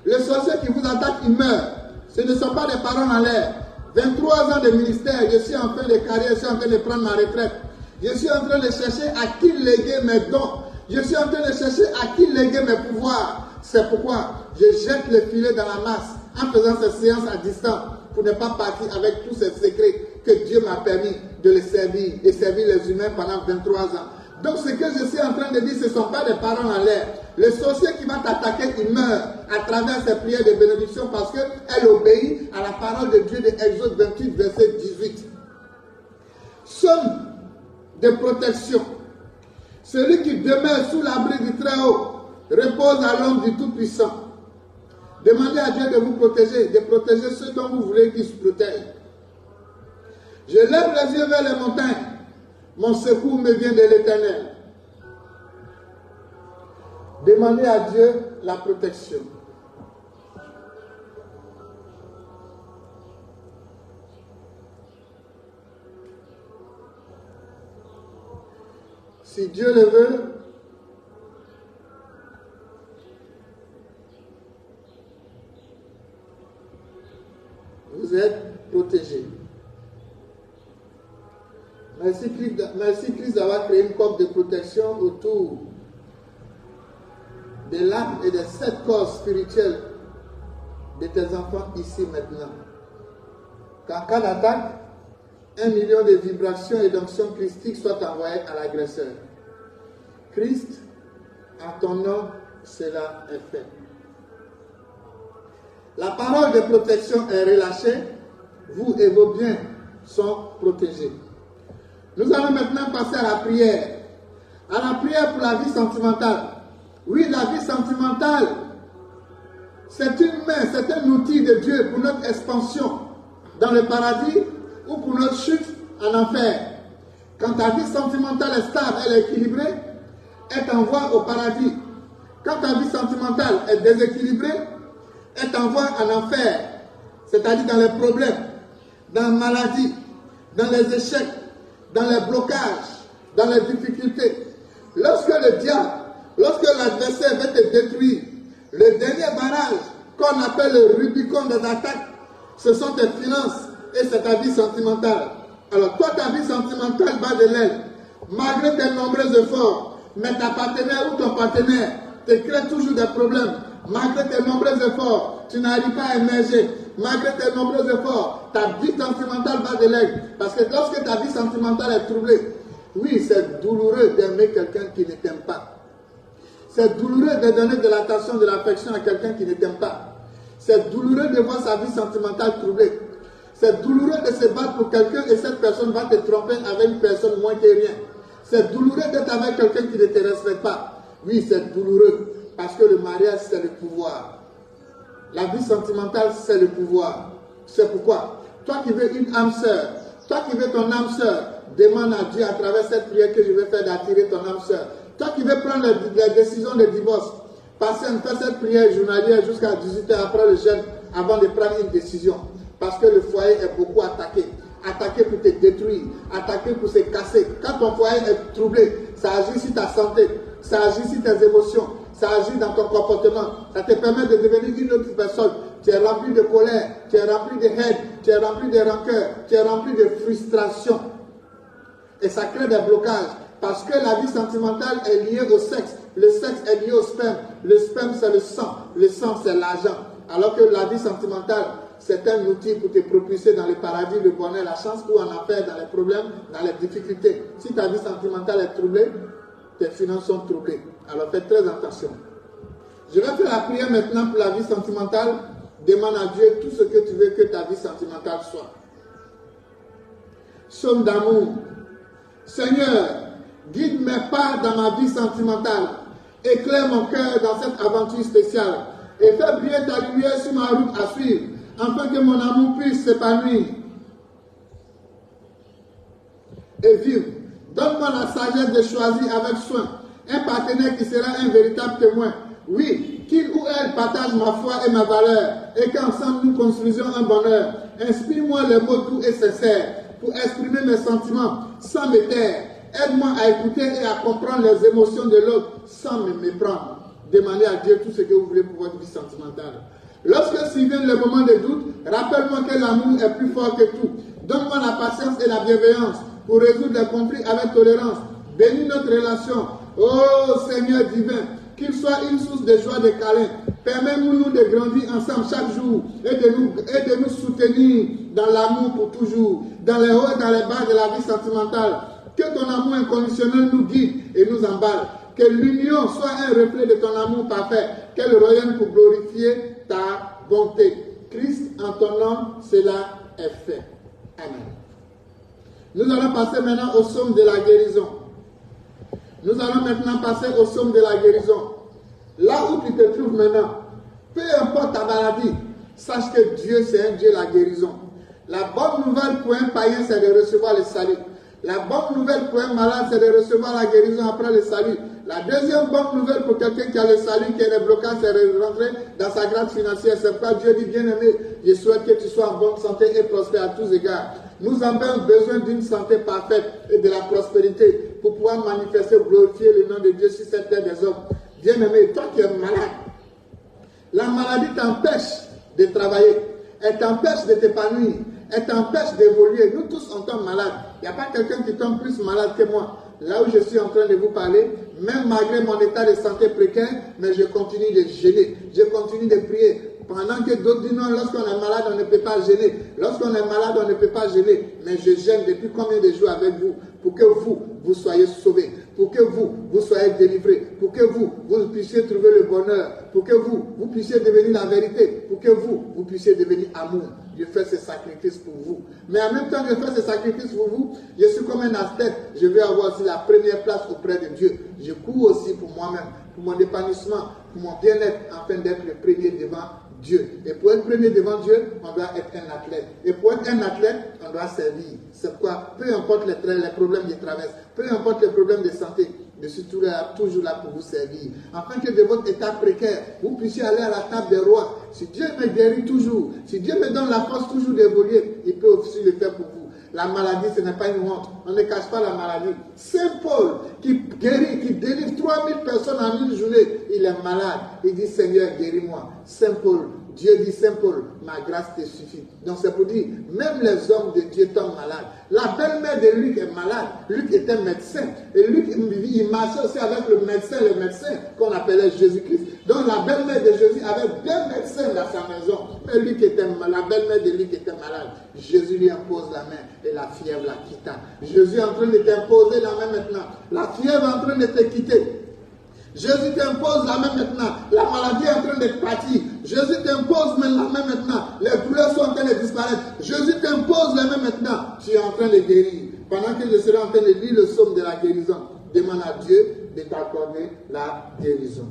le sorcier qui vous attaque, il meurt. Ce ne sont pas des paroles en l'air. 23 ans de ministère, je suis en fin de carrière, je suis en train de prendre ma retraite. Je suis en train de chercher à qui léguer mes dons. Je suis en train de chercher à qui léguer mes pouvoirs. C'est pourquoi je jette le filet dans la masse en faisant cette séance à distance pour ne pas partir avec tous ces secrets que Dieu m'a permis de les servir et servir les humains pendant 23 ans. Donc ce que je suis en train de dire, ce ne sont pas des paroles en l'air. Le sorcier qui va t'attaquer, il meurt à travers ses prières de bénédiction parce qu'elle obéit à la parole de Dieu de Exode 28, verset 18. Somme de protection. Celui qui demeure sous l'abri du Très-Haut repose à l'ombre du Tout-Puissant. Demandez à Dieu de vous protéger, de protéger ceux dont vous voulez qu'ils se protègent. Je lève les yeux vers les montagnes. Mon secours me vient de l'Éternel. Demandez à Dieu la protection. Si Dieu le veut, vous êtes protégés. Merci Christ d'avoir créé une corps de protection autour de l'âme et des 7 corps spirituels de tes enfants ici maintenant. Qu'en cas d'attaque, 1 million de vibrations et d'onctions christiques soient envoyées à l'agresseur. Christ, en ton nom, cela est fait. La parole de protection est relâchée, vous et vos biens sont protégés. Nous allons maintenant passer à la prière. À la prière pour la vie sentimentale. Oui, la vie sentimentale, c'est une main, c'est un outil de Dieu pour notre expansion dans le paradis ou pour notre chute en enfer. Quand ta vie sentimentale est stable, elle est équilibrée, elle t'envoie au paradis. Quand ta vie sentimentale est déséquilibrée, elle t'envoie en enfer. C'est-à-dire dans les problèmes, dans la maladie, dans les échecs, dans les blocages, dans les difficultés. Lorsque le diable, lorsque l'adversaire veut te détruire, le dernier barrage qu'on appelle le Rubicon des attaques, ce sont tes finances et c'est ta vie sentimentale. Alors toi, ta vie sentimentale bat de l'aile, malgré tes nombreux efforts, mais ta partenaire ou ton partenaire te crée toujours des problèmes. Malgré tes nombreux efforts, tu n'arrives pas à émerger. Malgré tes nombreux efforts, ta vie sentimentale bat de l'aile. Parce que lorsque ta vie sentimentale est troublée, oui, c'est douloureux d'aimer quelqu'un qui ne t'aime pas. C'est douloureux de donner de l'attention, de l'affection à quelqu'un qui ne t'aime pas. C'est douloureux de voir sa vie sentimentale troublée. C'est douloureux de se battre pour quelqu'un et cette personne va te tromper avec une personne moins que rien. C'est douloureux d'être avec quelqu'un qui ne te respecte pas. Oui, c'est douloureux parce que le mariage, c'est le pouvoir. La vie sentimentale, c'est le pouvoir. C'est pourquoi, toi qui veux une âme sœur, toi qui veux ton âme sœur, demande à Dieu à travers cette prière que je vais faire d'attirer ton âme sœur. Toi qui veux prendre la décision de divorce, passer à faire cette prière journalière jusqu'à 18 h après le jeûne, avant de prendre une décision. Parce que le foyer est beaucoup attaqué. Attaqué pour te détruire, attaqué pour se casser. Quand ton foyer est troublé, ça agit sur ta santé, ça agit sur tes émotions, ça agit dans ton comportement. Ça te permet de devenir une autre personne. Tu es rempli de colère, tu es rempli de haine, tu es rempli de rancœur, tu es rempli de frustration. Et ça crée des blocages. Parce que la vie sentimentale est liée au sexe. Le sexe est lié au sperme. Le sperme, c'est le sang, c'est l'argent. Alors que la vie sentimentale, c'est un outil pour te propulser dans le paradis, le bonheur, la chance ou en enfer, dans les problèmes, dans les difficultés. Si ta vie sentimentale est troublée, tes finances sont troublées. Alors fais très attention. Je vais faire la prière maintenant pour la vie sentimentale. Demande à Dieu tout ce que tu veux que ta vie sentimentale soit. Somme d'amour. Seigneur, guide mes pas dans ma vie sentimentale. Éclaire mon cœur dans cette aventure spéciale. Et fais briller ta lumière sur ma route à suivre, afin que mon amour puisse s'épanouir et vivre. Donne-moi la sagesse de choisir avec soin un partenaire qui sera un véritable témoin. Oui, qu'il ou elle partage ma foi et ma valeur, et qu'ensemble nous construisions un bonheur. Inspire-moi les mots doux et sincères pour exprimer mes sentiments sans me taire. Aide-moi à écouter et à comprendre les émotions de l'autre sans me méprendre. Demandez à Dieu tout ce que vous voulez pour votre vie sentimentale. Lorsque survient le moment de doute, rappelle-moi que l'amour est plus fort que tout. Donne-moi la patience et la bienveillance pour résoudre les conflits avec tolérance. Bénis notre relation. Oh Seigneur divin, qu'il soit une source de joie, de câlin. Permets-nous de grandir ensemble chaque jour et de nous soutenir dans l'amour pour toujours, dans les hauts et dans les bas de la vie sentimentale. Que ton amour inconditionnel nous guide et nous emballe. Que l'union soit un reflet de ton amour parfait. Qu'elle rayonne pour glorifier ta bonté. Christ, en ton nom, cela est fait. Amen. Nous allons passer maintenant au psaume de la guérison. Nous allons maintenant passer au psaume de la guérison. Là où tu te trouves maintenant, peu importe ta maladie, sache que Dieu, c'est un Dieu de la guérison. La bonne nouvelle pour un païen, c'est de recevoir le salut. La bonne nouvelle pour un malade, c'est de recevoir la guérison après le salut. La deuxième bonne nouvelle pour quelqu'un qui a le salut, qui a les blocages, c'est de rentrer dans sa grâce financière. C'est pourquoi Dieu dit, bien-aimé, je souhaite que tu sois en bonne santé et prospère à tous égards. Nous avons besoin d'une santé parfaite et de la prospérité pour pouvoir manifester, glorifier le nom de Dieu sur cette terre des hommes. Bien-aimé, toi qui es malade, la maladie t'empêche de travailler, elle t'empêche de t'épanouir, elle t'empêche d'évoluer. Nous tous, on tombe malade. Il n'y a pas quelqu'un qui tombe plus malade que moi. Là où je suis en train de vous parler, même malgré mon état de santé précaire, mais je continue de jeûner, je continue de prier. Pendant que d'autres disent non, lorsqu'on est malade, on ne peut pas jeûner. Lorsqu'on est malade, on ne peut pas jeûner. Mais je jeûne depuis combien de jours avec vous pour que vous soyez sauvés, pour que vous soyez délivrés, pour que vous puissiez trouver le bonheur, pour que vous puissiez devenir la vérité, pour que vous puissiez devenir amour. Je fais ce sacrifice pour vous. Mais en même temps que je fais ce sacrifice pour vous, je suis comme un athlète. Je vais avoir aussi la première place auprès de Dieu. Je cours aussi pour moi-même, pour mon épanouissement, pour mon bien-être, afin d'être le premier devant Dieu. Et pour être premier devant Dieu, on doit être un athlète. Et pour être un athlète, on doit servir. C'est pourquoi, peu importe les problèmes qu'ils traversent, peu importe les problèmes de santé, je suis toujours là pour vous servir. Afin que de votre état précaire, vous puissiez aller à la table des rois. Si Dieu me guérit toujours, si Dieu me donne la force toujours d'évoluer, il peut aussi le faire pour vous. La maladie, ce n'est pas une honte. On ne cache pas la maladie. Saint Paul, qui guérit, qui délivre 3000 personnes en une journée, il est malade. Il dit, Seigneur, guéris-moi. Saint Paul, Dieu dit, Saint Paul, ma grâce te suffit. Donc c'est pour dire, même les hommes de Dieu tombent malades. La belle-mère de Luc est malade. Luc était médecin. Et Luc, il marchait aussi avec le médecin qu'on appelait Jésus-Christ. Donc la belle-mère de Jésus avait deux médecins dans sa maison. Mais la belle-mère de Luc était malade. Jésus lui impose la main et la fièvre la quitta. Jésus est en train de t'imposer la main maintenant. La fièvre est en train de te quitter. Jésus t'impose la main maintenant. La maladie est en train de partir. Jésus t'impose la main maintenant. Les douleurs sont en train de disparaître. Jésus t'impose la main maintenant. Tu es en train de guérir. Pendant que je serai en train de lire le psaume de la guérison, demande à Dieu de t'accorder la guérison.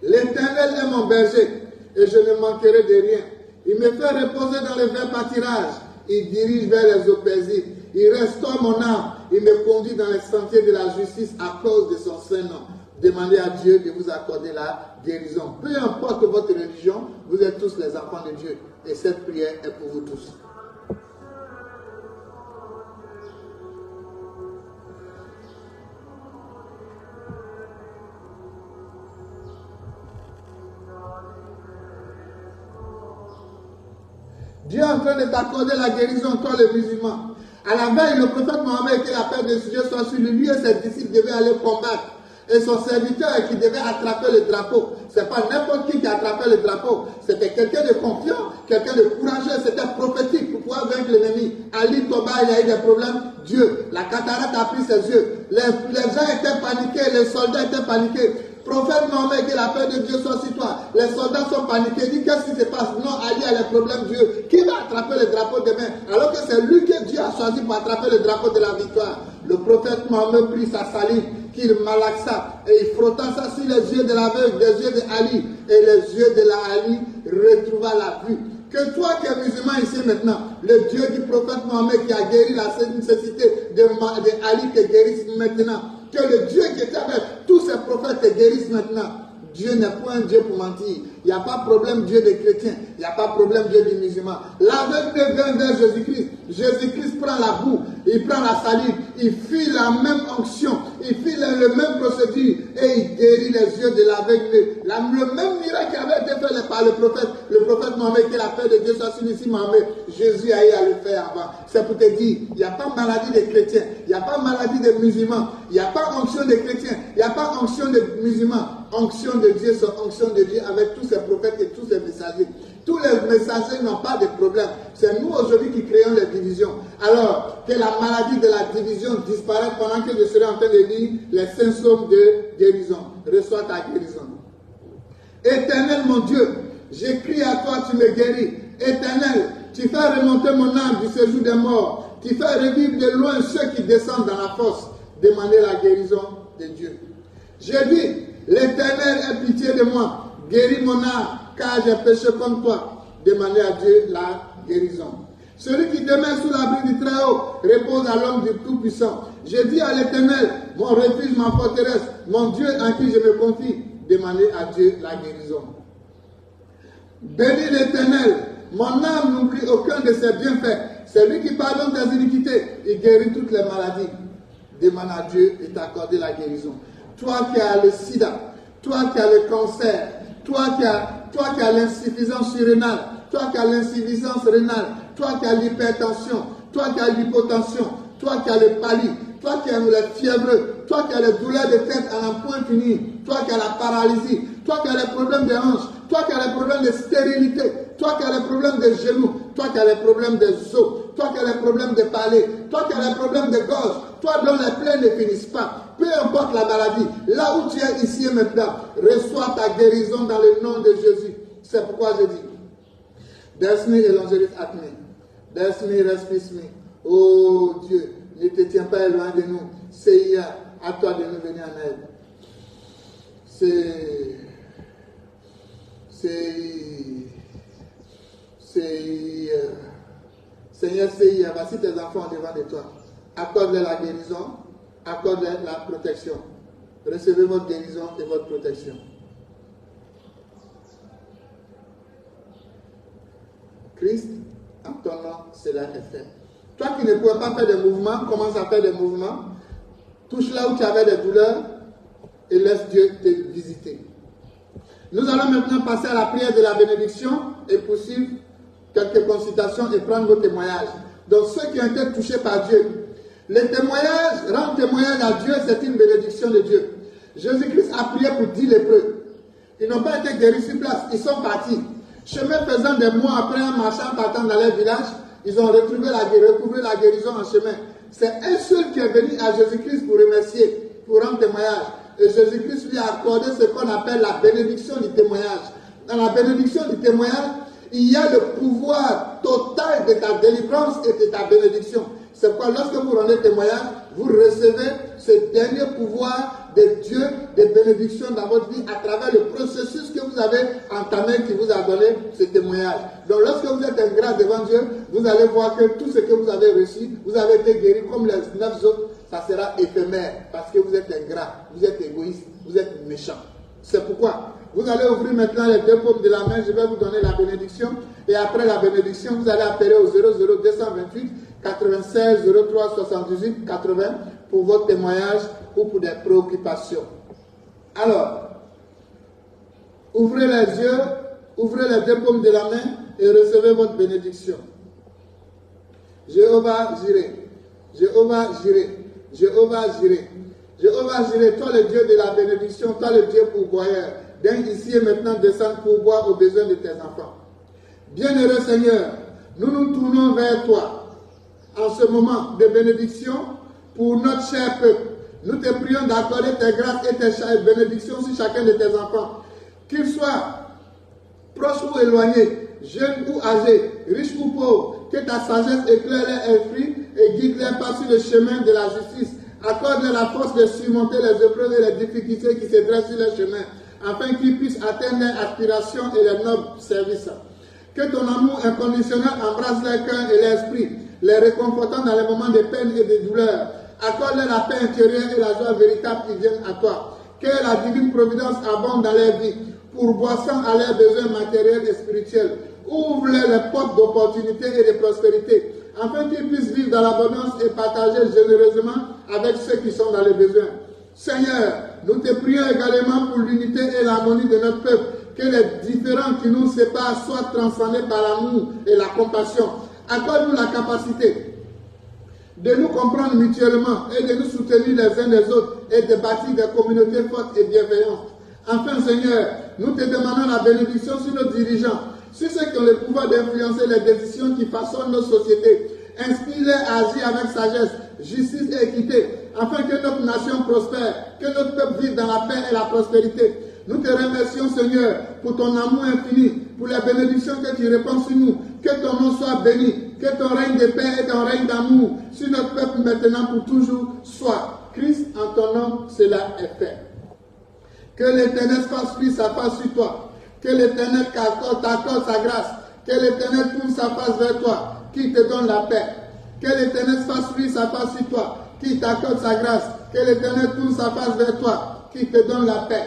L'Éternel est mon berger et je ne manquerai de rien. Il me fait reposer dans les verts pâtirages. Il dirige vers les eaux paisibles. Il restaure mon âme. Il me conduit dans les sentiers de la justice à cause de son saint nom. Demandez à Dieu de vous accorder la guérison. Peu importe votre religion, vous êtes tous les enfants de Dieu. Et cette prière est pour vous tous. Dieu est en train de t'accorder la guérison, toi le musulman. À la veille, le prophète Mohammed, que la paix de Dieu soit sur lui, et ses disciples devaient aller combattre. Et son serviteur qui devait attraper le drapeau, ce n'est pas n'importe qui attrapait le drapeau. C'était quelqu'un de confiant, quelqu'un de courageux, c'était prophétique pour pouvoir vaincre l'ennemi. Ali Toba, il a eu des problèmes. Dieu, la cataracte a pris ses yeux. Les gens étaient paniqués, les soldats étaient paniqués. Prophète Mohammed, que la paix de Dieu soit sur toi. Les soldats sont paniqués. Ils disent, qu'est-ce qui se passe? Non, Ali a les problèmes. Dieu, qui va attraper le drapeau demain? Alors que c'est lui que Dieu a choisi pour attraper le drapeau de la victoire. Le prophète Mohammed prit sa salive, qu'il malaxa, et il frotta ça sur les yeux de l'aveugle, les yeux de Ali. Et les yeux de la Ali retrouva la vue. Que toi qui es musulman ici maintenant, le Dieu du prophète Mohammed qui a guéri la nécessité de Ali te guérisse maintenant. Que le Dieu qui était avec tous ces prophètes te guérisse maintenant. Dieu n'est pas un Dieu pour mentir. Il n'y a pas de problème Dieu des chrétiens. Il n'y a pas de problème Dieu des musulmans. L'aveugle vient vers Jésus-Christ. Jésus-Christ prend la boue, il prend la salive, il fit la même onction, il fit le même procédure et il guérit les yeux de l'aveugle. Le même miracle qui avait été fait par le prophète Mohammed, que la paix de Dieu soit sur ici, Mohammed, Jésus a eu à le faire avant. C'est pour te dire, il n'y a pas maladie des chrétiens, il n'y a pas maladie des musulmans, il n'y a pas onction des chrétiens, il n'y a pas onction des musulmans. Onction de Dieu, c'est onction de Dieu avec tous ces prophètes et tous ces messagers. Tous les messagers n'ont pas de problème. C'est nous aujourd'hui qui créons les divisions. Alors que la maladie de la division disparaisse pendant que je serai en train de lire les 5 psaumes de guérison. Reçois ta guérison. Éternel mon Dieu, j'écris à toi, tu me guéris. Éternel, tu fais remonter mon âme du séjour des morts. Tu fais revivre de loin ceux qui descendent dans la fosse. Demandez la guérison de Dieu. J'ai dit, l'Éternel ait pitié de moi. Guéris mon âme, car j'ai péché contre toi. Demandez à Dieu la guérison. Celui qui demeure sous l'abri du Très-Haut repose à l'homme du Tout-Puissant. Je dis à l'Éternel, mon refuge, ma forteresse, mon Dieu en qui je me confie. Demandez à Dieu la guérison. Bénis l'Éternel, mon âme n'oublie aucun de ses bienfaits. C'est lui qui pardonne tes iniquités, il guérit toutes les maladies. Demande à Dieu de t'accorder la guérison. Toi qui as le sida, toi qui as le cancer, toi qui as l'insuffisance surrénale, toi qui as l'insuffisance rénale, toi qui as l'hypertension, toi qui as l'hypotension, toi qui as le pali, toi qui as les fièvres, toi qui as les douleurs de tête à un point fini, toi qui as la paralysie, toi qui as les problèmes de hanches, toi qui as les problèmes de stérilité, toi qui as les problèmes des genoux, toi qui as les problèmes des os, toi qui as les problèmes de palais, toi qui as les problèmes de gorge, toi dont les plaies ne finissent pas, peu importe la maladie, là où tu es ici et maintenant, reçois ta guérison dans le nom de Jésus. C'est pourquoi je dis, Bless me, Evangelist at me. Bless me, respect me. Oh Dieu, ne te tiens pas loin de nous. C'est à toi de nous venir en aide. Seigneur, voici tes enfants devant de toi. Accorde-leur la guérison, accorde-leur la protection. Recevez votre guérison et votre protection. Christ, en ton nom, cela est fait. Toi qui ne pouvais pas faire des mouvements, commence à faire des mouvements. Touche là où tu avais des douleurs et laisse Dieu te visiter. Nous allons maintenant passer à la prière de la bénédiction et poursuivre quelques consultations et prendre vos témoignages. Donc ceux qui ont été touchés par Dieu, les témoignages, rendre témoignage à Dieu, c'est une bénédiction de Dieu. Jésus-Christ a prié pour 10 lépreux. Ils n'ont pas été guéris sur place, ils sont partis. Chemin faisant des mois après, en marchant, partant dans leur village, ils ont retrouvé la guérison en chemin. C'est un seul qui est venu à Jésus-Christ pour remercier, pour rendre témoignage. Et Jésus-Christ lui a accordé ce qu'on appelle la bénédiction du témoignage. Dans la bénédiction du témoignage, il y a le pouvoir total de ta délivrance et de ta bénédiction. C'est pourquoi lorsque vous rendez témoignage, vous recevez ce dernier pouvoir de Dieu, de bénédiction dans votre vie à travers le processus que vous avez entamé qui vous a donné ce témoignage. Donc lorsque vous êtes ingrat devant Dieu, vous allez voir que tout ce que vous avez reçu, vous avez été guéri comme les 9 autres, ça sera éphémère parce que vous êtes ingrat, vous êtes égoïste, vous êtes méchant. C'est pourquoi vous allez ouvrir maintenant les 2 paumes de la main, je vais vous donner la bénédiction et après la bénédiction, vous allez appeler au 00228 96 03 78 80 pour votre témoignage ou pour des préoccupations. Alors, ouvrez les yeux, ouvrez les 2 paumes de la main et recevez votre bénédiction. Jéhovah Jireh, Jéhovah Jireh, Jéhovah Jireh, Jéhovah Jireh, toi le Dieu de la bénédiction, toi le Dieu pourvoyeur, daigne ici et maintenant descendre pour boire aux besoins de tes enfants. Bienheureux Seigneur, nous nous tournons vers toi en ce moment de bénédiction pour notre cher peuple. Nous te prions d'accorder tes grâces et tes bénédictions sur chacun de tes enfants. Qu'ils soient proches ou éloignés, jeunes ou âgés, riches ou pauvres, que ta sagesse éclaire leur esprit et guide leur pas sur le chemin de la justice. Accorde-leur la force de surmonter les épreuves et les difficultés qui se dressent sur leur chemin, afin qu'ils puissent atteindre leurs aspirations et leurs nobles services. Que ton amour inconditionnel embrasse leur cœur et l'esprit, les réconfortant dans les moments de peine et de douleur. Accorde-leur la paix intérieure et la joie véritable qui viennent à toi. Que la divine providence abonde dans leur vie, pourvoissant à leurs besoins matériels et spirituels. Ouvre-leur les portes d'opportunité et de prospérité, afin qu'ils puissent vivre dans l'abondance et partager généreusement avec ceux qui sont dans les besoins. Seigneur, nous te prions également pour l'unité et l'harmonie de notre peuple, que les différends qui nous séparent soient transcendés par l'amour et la compassion. Accorde-nous la capacité de nous comprendre mutuellement et de nous soutenir les uns les autres et de bâtir des communautés fortes et bienveillantes. Enfin, Seigneur, nous te demandons la bénédiction sur nos dirigeants, sur ceux qui ont le pouvoir d'influencer les décisions qui façonnent nos sociétés. Inspire-les à agir avec sagesse, justice et équité, afin que notre nation prospère, que notre peuple vive dans la paix et la prospérité. Nous te remercions, Seigneur, pour ton amour infini, pour les bénédictions que tu répands sur nous. Que ton nom soit béni, que ton règne de paix et ton règne d'amour sur notre peuple maintenant pour toujours soit. Christ, en ton nom, cela est fait. Que l'Éternel fasse lui sa face sur toi. Que l'Éternel t'accorde sa grâce. Que l'Éternel tourne sa face vers toi, qui te donne la paix. Que l'Éternel fasse lui sa face sur toi, qui t'accorde sa grâce. Que l'Éternel tourne sa face vers toi, qui te donne la paix.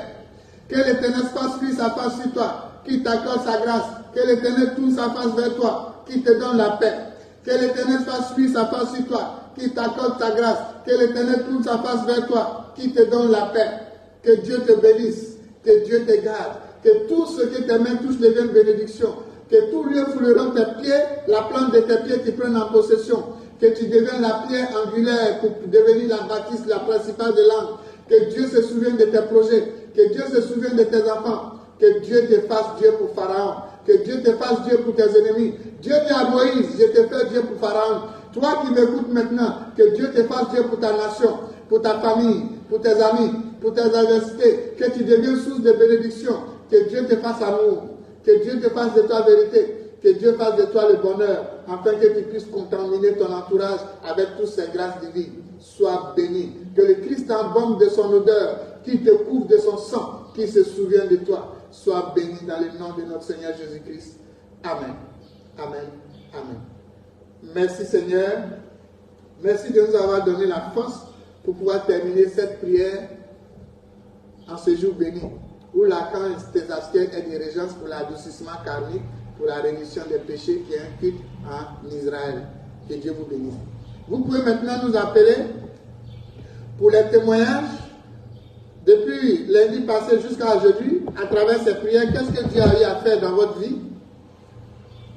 Que l'Éternel fasse lui sa face sur toi, qui t'accorde sa grâce. Que l'Éternel tourne sa face vers toi, qui te donne la paix. Que l'Éternel fasse lui sa face sur toi, qui t'accorde sa grâce. Que l'Éternel tourne sa face vers toi, qui te donne la paix. Que Dieu te bénisse, que Dieu te garde, que tout ce que tes mains touchent devienne bénédiction. Que tout lieu fouleront tes pieds, la plante de tes pieds qui prenne en possession. Que tu deviennes la pierre angulaire pour devenir la bâtisse, la principale de l'âme. Que Dieu se souvienne de tes projets. Que Dieu se souvienne de tes enfants. Que Dieu te fasse Dieu pour Pharaon. Que Dieu te fasse Dieu pour tes ennemis. Dieu dit à Moïse, je te fais Dieu pour Pharaon. Toi qui m'écoutes maintenant, que Dieu te fasse Dieu pour ta nation, pour ta famille, pour tes amis, pour tes adversités. Que tu deviennes source de bénédiction. Que Dieu te fasse amour. Que Dieu te fasse de toi vérité. Que Dieu fasse de toi le bonheur, afin que tu puisses contaminer ton entourage avec toutes ses grâces divines. Sois béni. Que le Christ embaume de son odeur, qui te couvre de son sang, qui se souvient de toi. Sois béni dans le nom de notre Seigneur Jésus-Christ. Amen. Amen. Amen. Merci Seigneur. Merci de nous avoir donné la force pour pouvoir terminer cette prière en ce jour béni, où Lacan et tes askers est des régences pour l'adoucissement karmique, pour la rémission des péchés qui est un culte en Israël. Que Dieu vous bénisse. Vous pouvez maintenant nous appeler pour les témoignages depuis lundi passé jusqu'à aujourd'hui, à travers ces prières. Qu'est-ce que Dieu a eu à faire dans votre vie?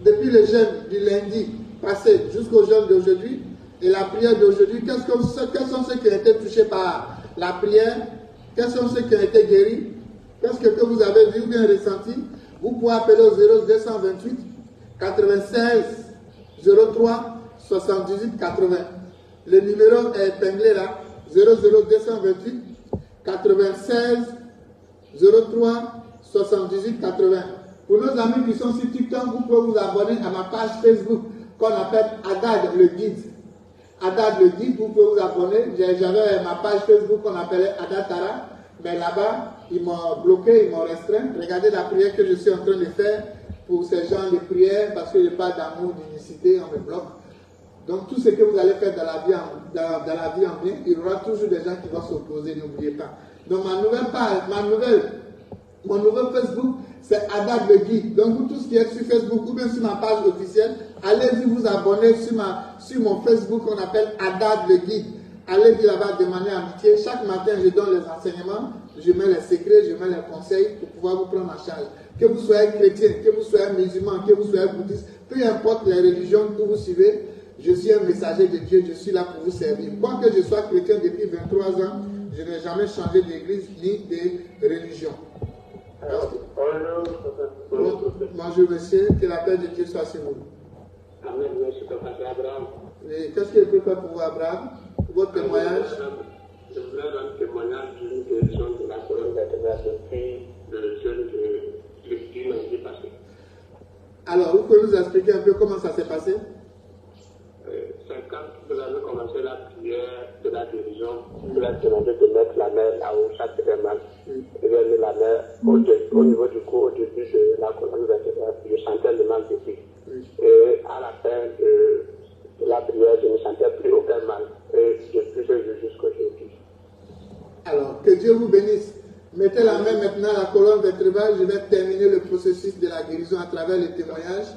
Depuis le jeûne du lundi passé jusqu'au jeûne d'aujourd'hui et la prière d'aujourd'hui, quels sont ceux qui ont été touchés par la prière? Quels sont ceux qui ont été guéris? Qu'est-ce que vous avez vu ou bien ressenti? Vous pouvez appeler au 0228 96 03 78 80. Le numéro est épinglé là, 00228 96 03 78 80. Pour nos amis qui sont sur TikTok, vous pouvez vous abonner à ma page Facebook qu'on appelle Haddad le Guide. Haddad le Guide, vous pouvez vous abonner. J'avais ma page Facebook qu'on appelait Haddad Tara, mais là-bas, ils m'ont bloqué, ils m'ont restreint. Regardez la prière que je suis en train de faire pour ces gens de prière, parce que je n'ai pas d'amour, d'unicité, on me bloque. Donc tout ce que vous allez faire dans la vie en bien, il y aura toujours des gens qui vont s'opposer, n'oubliez pas. Donc mon nouveau Facebook, c'est Haddad le Guide. Donc vous tous qui êtes sur Facebook ou bien sur ma page officielle, allez-y vous abonner sur mon Facebook qu'on appelle Haddad le Guide. Allez-y là-bas demander amitié. Chaque matin, je donne les enseignements, je mets les secrets, je mets les conseils pour pouvoir vous prendre en charge. Que vous soyez chrétien, que vous soyez musulman, que vous soyez bouddhiste, peu importe les religions que vous suivez, je suis un messager de Dieu, je suis là pour vous servir. Moi que je sois chrétien depuis 23 ans, je n'ai jamais changé d'église ni de religion. Bonjour monsieur, que la paix de Dieu soit sur vous. Amen, merci Papa Abraham. Qu'est-ce qu'il peut faire pour vous, Abraham? Votre témoignage? Je voudrais rendre témoignage d'une guérison de la colonne vertébrale depuis le jeûne du lundi passé. Alors, vous pouvez nous expliquer un peu comment ça s'est passé? C'est quand vous avez commencé la prière de la guérison, vous avez demandé de mettre la main là où ça fait mal. Et j'ai mis la main au niveau du cou, au début de la colonne vertébrale. Je sentais le mal depuis. Et à la fin de la prière, je ne sentais plus aucun mal. Et depuis ce jour jusqu'aujourd'hui. Alors, que Dieu vous bénisse. Mettez la main maintenant à la colonne vertébrale. Je vais terminer le processus de la guérison à travers les témoignages.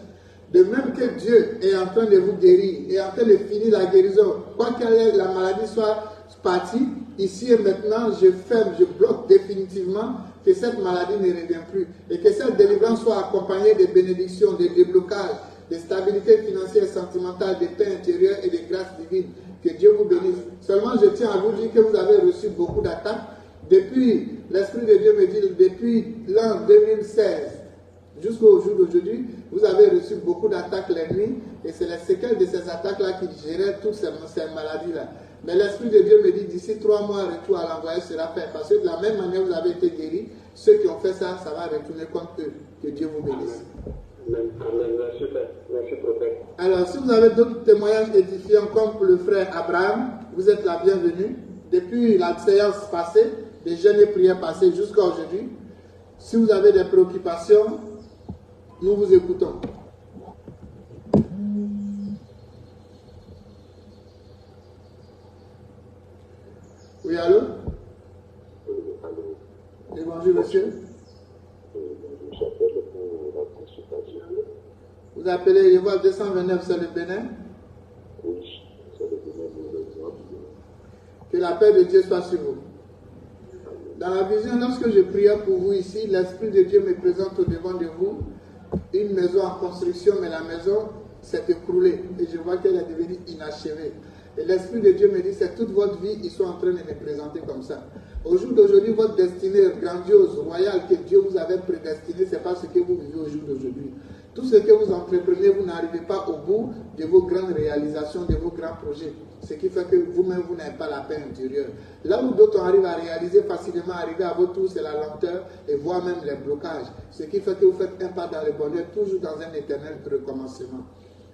De même que Dieu est en train de vous guérir, est en train de finir la guérison, quoi que la maladie soit partie, ici et maintenant, je ferme, je bloque définitivement que cette maladie ne revient plus et que cette délivrance soit accompagnée de bénédictions, de déblocages, de stabilité financière, sentimentale, de paix intérieure et de grâce divine. Que Dieu vous bénisse. Seulement, je tiens à vous dire que vous avez reçu beaucoup d'attaques. Depuis, l'Esprit de Dieu me dit, depuis l'an 2016, jusqu'au jour d'aujourd'hui, vous avez reçu beaucoup d'attaques la nuit et c'est les séquelles de ces attaques-là qui géraient toutes ces maladies-là. Mais l'Esprit de Dieu me dit d'ici 3 mois, retour à l'envoyé sera fait. Parce que de la même manière vous avez été guéris, ceux qui ont fait ça, ça va retourner contre eux. Que Dieu vous bénisse. Amen. Amen. Merci, merci, prophète. Alors, si vous avez d'autres témoignages édifiants comme pour le frère Abraham, vous êtes la bienvenue. Depuis la séance passée, des jeûnes et prières passées jusqu'à aujourd'hui, si vous avez des préoccupations, nous vous écoutons. Oui, allô? Et bonjour, monsieur. Vous appelez, je vois 229, c'est le Bénin? Oui, c'est le Bénin. Que la paix de Dieu soit sur vous. Dans la vision, lorsque je priais pour vous ici, l'Esprit de Dieu me présente au devant de vous une maison en construction, mais la maison s'est écroulée et je vois qu'elle est devenue inachevée. Et l'Esprit de Dieu me dit, c'est toute votre vie, ils sont en train de me présenter comme ça. Au jour d'aujourd'hui, votre destinée grandiose, royale, que Dieu vous avait prédestinée, ce n'est pas ce que vous vivez au jour d'aujourd'hui. Tout ce que vous entreprenez, vous n'arrivez pas au bout de vos grandes réalisations, de vos grands projets. Ce qui fait que vous-même, vous n'avez pas la paix intérieure. Là où d'autres arrivent à réaliser facilement, arriver à votre tour, c'est la lenteur et voire même les blocages. Ce qui fait que vous faites un pas dans le bonheur, toujours dans un éternel recommencement.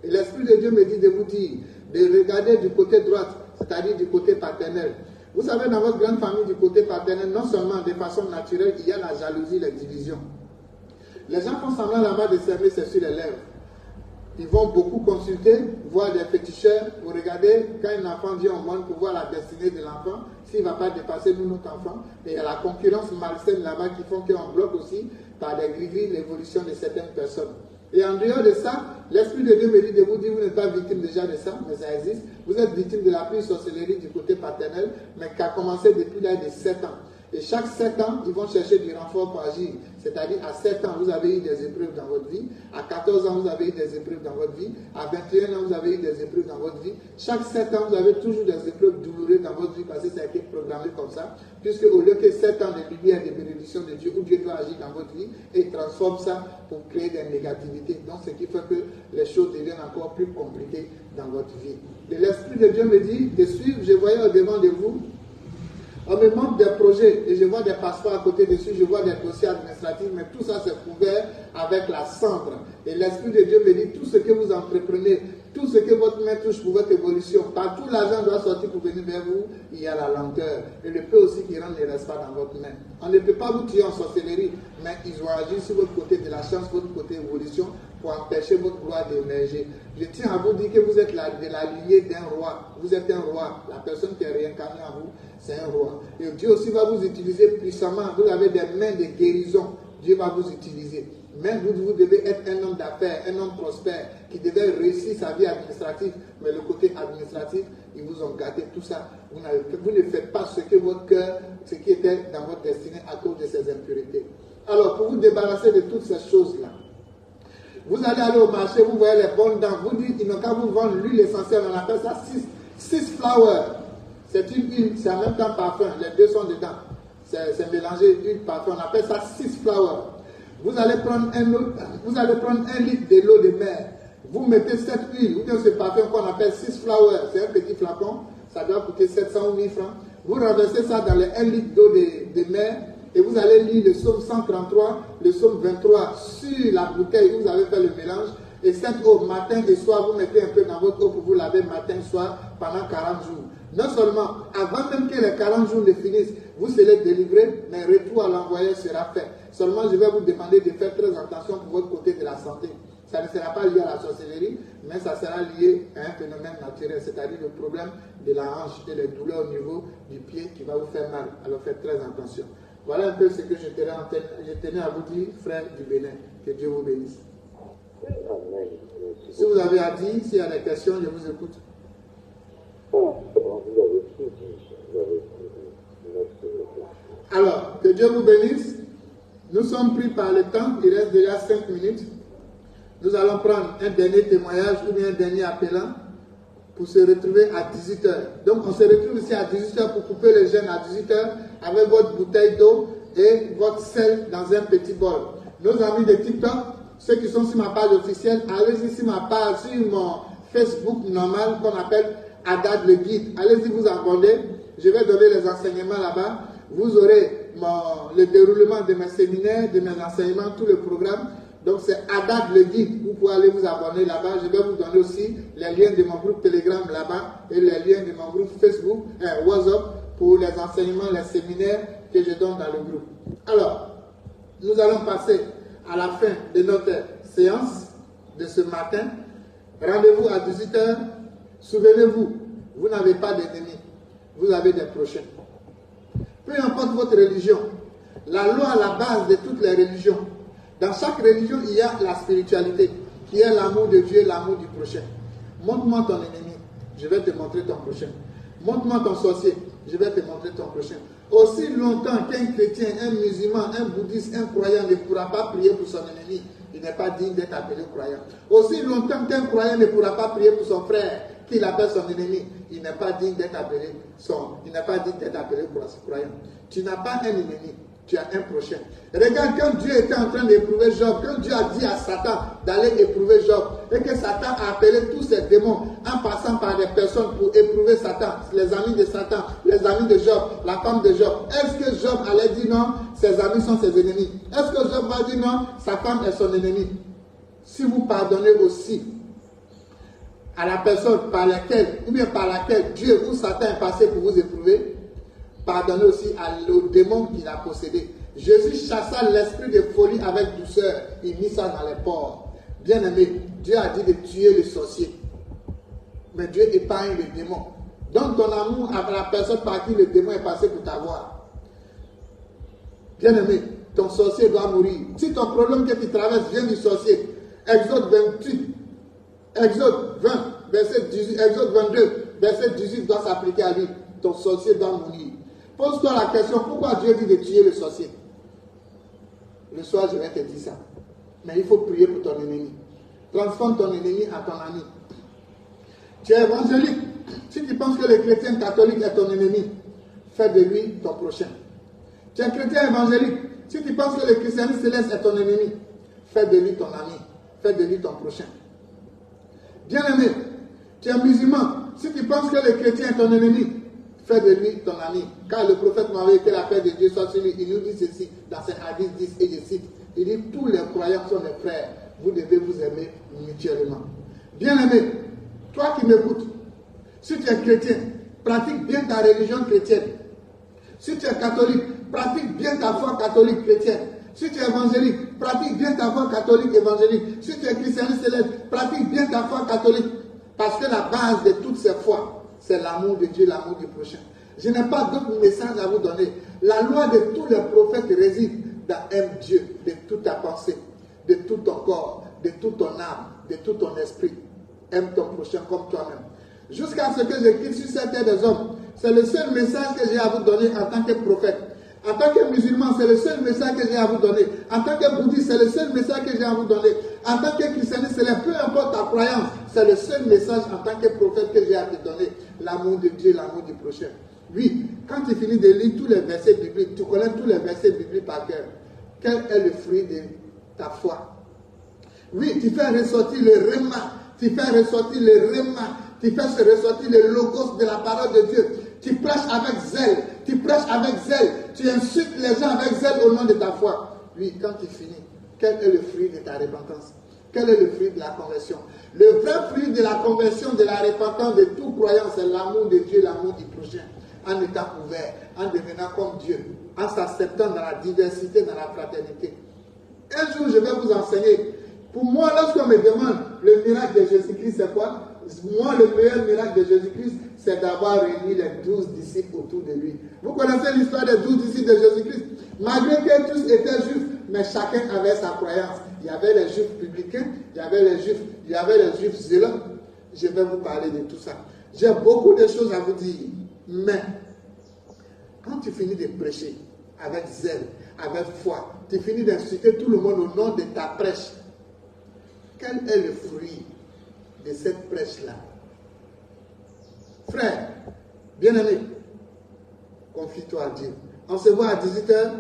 Et l'Esprit de Dieu me dit de vous dire, de regarder du côté droit, c'est-à-dire du côté paternel. Vous savez, dans votre grande famille du côté paternel, non seulement de façon naturelle, il y a la jalousie, les divisions. Les gens font semblant là-bas de servir, c'est sur les lèvres. Ils vont beaucoup consulter, voir des féticheurs pour regarder quand un enfant vient au monde pour voir la destinée de l'enfant, s'il ne va pas dépasser nous, notre enfant. Et il y a la concurrence malsaine là-bas qui font qu'on bloque aussi par des gris-gris l'évolution de certaines personnes. Et en dehors de ça, l'Esprit de Dieu me dit de vous dire, vous n'êtes pas victime déjà de ça, mais ça existe. Vous êtes victime de la pure sorcellerie du côté paternel, mais qui a commencé depuis l'âge de 7 ans. Et chaque 7 ans, ils vont chercher du renfort pour agir. C'est-à-dire, à 7 ans, vous avez eu des épreuves dans votre vie. À 14 ans, vous avez eu des épreuves dans votre vie. À 21 ans, vous avez eu des épreuves dans votre vie. Chaque 7 ans, vous avez toujours des épreuves douloureuses dans votre vie parce que ça a été programmé comme ça. Puisque au lieu que 7 ans de lumière, de bénédiction de Dieu, où Dieu doit agir dans votre vie, et transforme ça pour créer des négativités. Donc, ce qui fait que les choses deviennent encore plus compliquées dans votre vie. Et l'Esprit de Dieu me dit de suivre, je voyais au-devant de vous, on me montre des projets et je vois des passeports à côté dessus, je vois des dossiers administratifs, mais tout ça c'est couvert avec la cendre. Et l'Esprit de Dieu me dit, tout ce que vous entreprenez, tout ce que votre main touche pour votre évolution, partout l'argent doit sortir pour venir vers vous, il y a la lenteur. Et le peu aussi qui rentre ne reste pas dans votre main. On ne peut pas vous tuer en sorcellerie, mais ils ont agi sur votre côté de la chance, votre côté évolution, pour empêcher votre gloire d'émerger. Je tiens à vous dire que vous êtes de la lignée d'un roi. Vous êtes un roi. La personne qui est réincarnée en vous, c'est un roi. Et Dieu aussi va vous utiliser puissamment. Vous avez des mains de guérison. Dieu va vous utiliser. Mais vous devez être un homme d'affaires, un homme prospère, qui devait réussir sa vie administrative. Mais le côté administratif, ils vous ont gâté tout ça. Vous ne faites pas ce que votre cœur, ce qui était dans votre destinée à cause de ces impuretés. Alors, pour vous débarrasser de toutes ces choses-là, vous allez aller au marché, vous voyez les bonnes dents, vous dites, ils n'ont qu'à vous vendre l'huile essentielle, on appelle ça 6 flowers. C'est une huile, c'est en même temps parfum, les deux sont dedans. C'est mélangé huile, parfum, on appelle ça 6 flowers. Vous allez prendre un litre de l'eau de mer, vous mettez cette huile, ou bien ce parfum qu'on appelle 6 flowers, c'est un petit flacon, ça doit coûter 700 ou 1000 francs. Vous renversez ça dans les 1 litre d'eau de mer, et vous allez lire le psaume 133, le psaume 23 sur la bouteille où vous avez fait le mélange. Et cette eau, matin et soir, vous mettez un peu dans votre eau pour vous laver matin et soir pendant 40 jours. Non seulement, avant même que les 40 jours ne finissent, vous serez délivré, mais retour à l'envoyé sera fait. Seulement, je vais vous demander de faire très attention pour votre côté de la santé. Ça ne sera pas lié à la sorcellerie, mais ça sera lié à un phénomène naturel, c'est-à-dire le problème de la hanche et les douleurs au niveau du pied qui va vous faire mal. Alors faites très attention. Voilà un peu ce que je tenais à vous dire, frère du Bénin. Que Dieu vous bénisse. Amen. Si vous avez à dire, s'il y a des questions, je vous écoute. Vous avez tout dit. Alors, que Dieu vous bénisse. Nous sommes pris par le temps, il reste déjà 5 minutes. Nous allons prendre un dernier témoignage ou bien un dernier appelant pour se retrouver à 18h. Donc on se retrouve ici à 18h pour couper le jeûne à 18h avec votre bouteille d'eau et votre sel dans un petit bol. Nos amis de TikTok, ceux qui sont sur ma page officielle, allez-y sur ma page, sur mon Facebook normal qu'on appelle Haddad le guide. Allez-y vous abonner. Je vais donner les enseignements là-bas. Vous aurez le déroulement de mes séminaires, de mes enseignements, tout le programme. Donc c'est Haddad le guide. Vous pouvez aller vous abonner là-bas. Je vais vous donner aussi les liens de mon groupe Telegram là-bas et les liens de mon groupe Facebook, WhatsApp pour les enseignements, les séminaires que je donne dans le groupe. Alors, nous allons passer à la fin de notre séance de ce matin. Rendez-vous à 18h. Souvenez-vous, vous n'avez pas d'ennemis. Vous avez des prochains. Peu importe votre religion, la loi à la base de toutes les religions. Dans chaque religion, il y a la spiritualité, qui est l'amour de Dieu, l'amour du prochain. Montre-moi ton ennemi, je vais te montrer ton prochain. Montre-moi ton sorcier, je vais te montrer ton prochain. Aussi longtemps qu'un chrétien, un musulman, un bouddhiste, un croyant ne pourra pas prier pour son ennemi, il n'est pas digne d'être appelé croyant. Aussi longtemps qu'un croyant ne pourra pas prier pour son frère, qu'il appelle son ennemi, il n'est pas digne d'être appelé croyant. Tu n'as pas un ennemi, tu as un prochain. Regarde, quand Dieu était en train d'éprouver Job, quand Dieu a dit à Satan d'aller éprouver Job, et que Satan a appelé tous ses démons en passant par des personnes pour éprouver Satan, les amis de Satan, les amis de Job, la femme de Job, est-ce que Job allait dire non, ses amis sont ses ennemis? Est-ce que Job va dire non, sa femme est son ennemi? Si vous pardonnez aussi à la personne par laquelle, ou bien par laquelle Dieu ou Satan est passé pour vous éprouver, pardonnez aussi au démon qui l'a possédé. Jésus chassa l'esprit de folie avec douceur. Il mit ça dans les porcs. Bien aimé, Dieu a dit de tuer le sorcier. Mais Dieu épargne le démon. Donc ton amour à la personne par qui le démon est passé pour t'avoir. Bien aimé, ton sorcier doit mourir. Si ton problème que tu traverses vient du sorcier, Exode 28, Exode 20, verset 18, Exode 22, verset 18 doit s'appliquer à lui. Ton sorcier doit mourir. Pose-toi la question, pourquoi Dieu dit de tuer le sorcier? Le soir, je vais te dire ça. Mais il faut prier pour ton ennemi. Transforme ton ennemi en ton ami. Tu es évangélique. Si tu penses que le chrétien catholique est ton ennemi, fais de lui ton prochain. Tu es chrétien évangélique. Si tu penses que le christianisme céleste est ton ennemi, fais de lui ton ami. Fais de lui ton prochain. Bien-aimé, tu es musulman. Si tu penses que le chrétien est ton ennemi, fais de lui ton ami. Car le prophète m'avait été la paix de Dieu soit sur lui. Il nous dit ceci dans ses hadiths 10 et je cite. Il dit, tous les croyants sont des frères. Vous devez vous aimer mutuellement. Bien-aimé, toi qui m'écoutes, si tu es chrétien, pratique bien ta religion chrétienne. Si tu es catholique, pratique bien ta foi catholique chrétienne. Si tu es évangélique, pratique bien ta foi catholique évangélique. Si tu es christianiste céleste, pratique bien ta foi catholique. Parce que la base de toutes ces foi, c'est l'amour de Dieu, l'amour du prochain. Je n'ai pas d'autre message à vous donner. La loi de tous les prophètes réside dans aime Dieu de toute ta pensée, de tout ton corps, de toute ton âme, de tout ton esprit. Aime ton prochain comme toi-même. Jusqu'à ce que je quitte sur cette terre des hommes, c'est le seul message que j'ai à vous donner en tant que prophète. En tant que musulman, c'est le seul message que j'ai à vous donner. En tant que bouddhiste, c'est le seul message que j'ai à vous donner. En tant que christianiste, peu importe ta croyance, c'est le seul message en tant que prophète que j'ai à te donner. L'amour de Dieu, l'amour du prochain. Oui, quand tu finis de lire tous les versets bibliques, tu connais tous les versets bibliques par cœur. Quel est le fruit de ta foi? Oui, tu fais ressortir le rhéma, tu fais ressortir le rhéma, tu fais ressortir le logos de la parole de Dieu. Tu prêches avec zèle, tu prêches avec zèle, tu insultes les gens avec zèle au nom de ta foi. Oui, quand tu finis, quel est le fruit de ta repentance? Quel est le fruit de la conversion? Le vrai fruit de la conversion, de la repentance de tout croyant, c'est l'amour de Dieu, l'amour du prochain. En étant ouvert, en devenant comme Dieu, en s'acceptant dans la diversité, dans la fraternité. Un jour, je vais vous enseigner. Pour moi, lorsqu'on me demande le miracle de Jésus-Christ, c'est quoi? Moi, le meilleur miracle de Jésus-Christ, c'est d'avoir réuni les 12 disciples autour de lui. Vous connaissez l'histoire des 12 disciples de Jésus-Christ? Malgré que tous étaient juifs, mais chacun avait sa croyance. Il y avait les juifs publicains, il y avait les juifs zélants. Je vais vous parler de tout ça. J'ai beaucoup de choses à vous dire. Mais, quand tu finis de prêcher avec zèle, avec foi, tu finis d'insulter tout le monde au nom de ta prêche, quel est le fruit de cette prêche-là? Frère, bien-aimé, confie-toi à Dieu. On se voit à 18h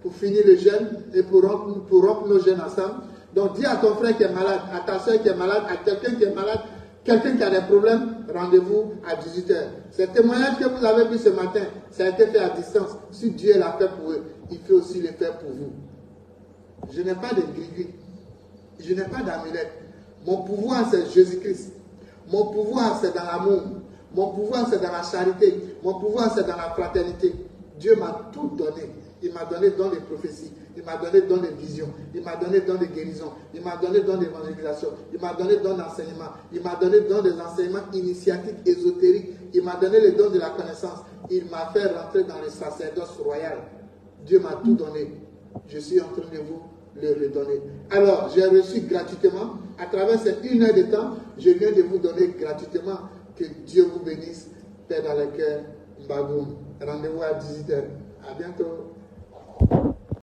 pour finir le jeûne et pour rompre nos jeûnes ensemble. Donc dis à ton frère qui est malade, à ta soeur qui est malade, à quelqu'un qui est malade, quelqu'un qui a des problèmes, rendez-vous à 18h. Ce témoignage que vous avez vu ce matin, ça a été fait à distance. Si Dieu l'a fait pour eux, il fait aussi le faire pour vous. Je n'ai pas de gris-gris. Je n'ai pas d'amulette. Mon pouvoir, c'est Jésus-Christ. Mon pouvoir, c'est dans l'amour. Mon pouvoir, c'est dans la charité. Mon pouvoir, c'est dans la fraternité. Dieu m'a tout donné. Il m'a donné dans les prophéties. Il m'a donné dans les visions. Il m'a donné dans les guérisons. Il m'a donné dans l'évangélisation. Il m'a donné dans l'enseignement. Il m'a donné dans des enseignements initiatiques, ésotériques. Il m'a donné le don de la connaissance. Il m'a fait rentrer dans le sacerdoce royal. Dieu m'a tout donné. Je suis en train de vous le redonner. Alors, j'ai reçu gratuitement, à travers cette 1 heure de temps, je viens de vous donner gratuitement. Que Dieu vous bénisse. Père dans le cœur, Mbagoum. Rendez-vous à 18h. À bientôt.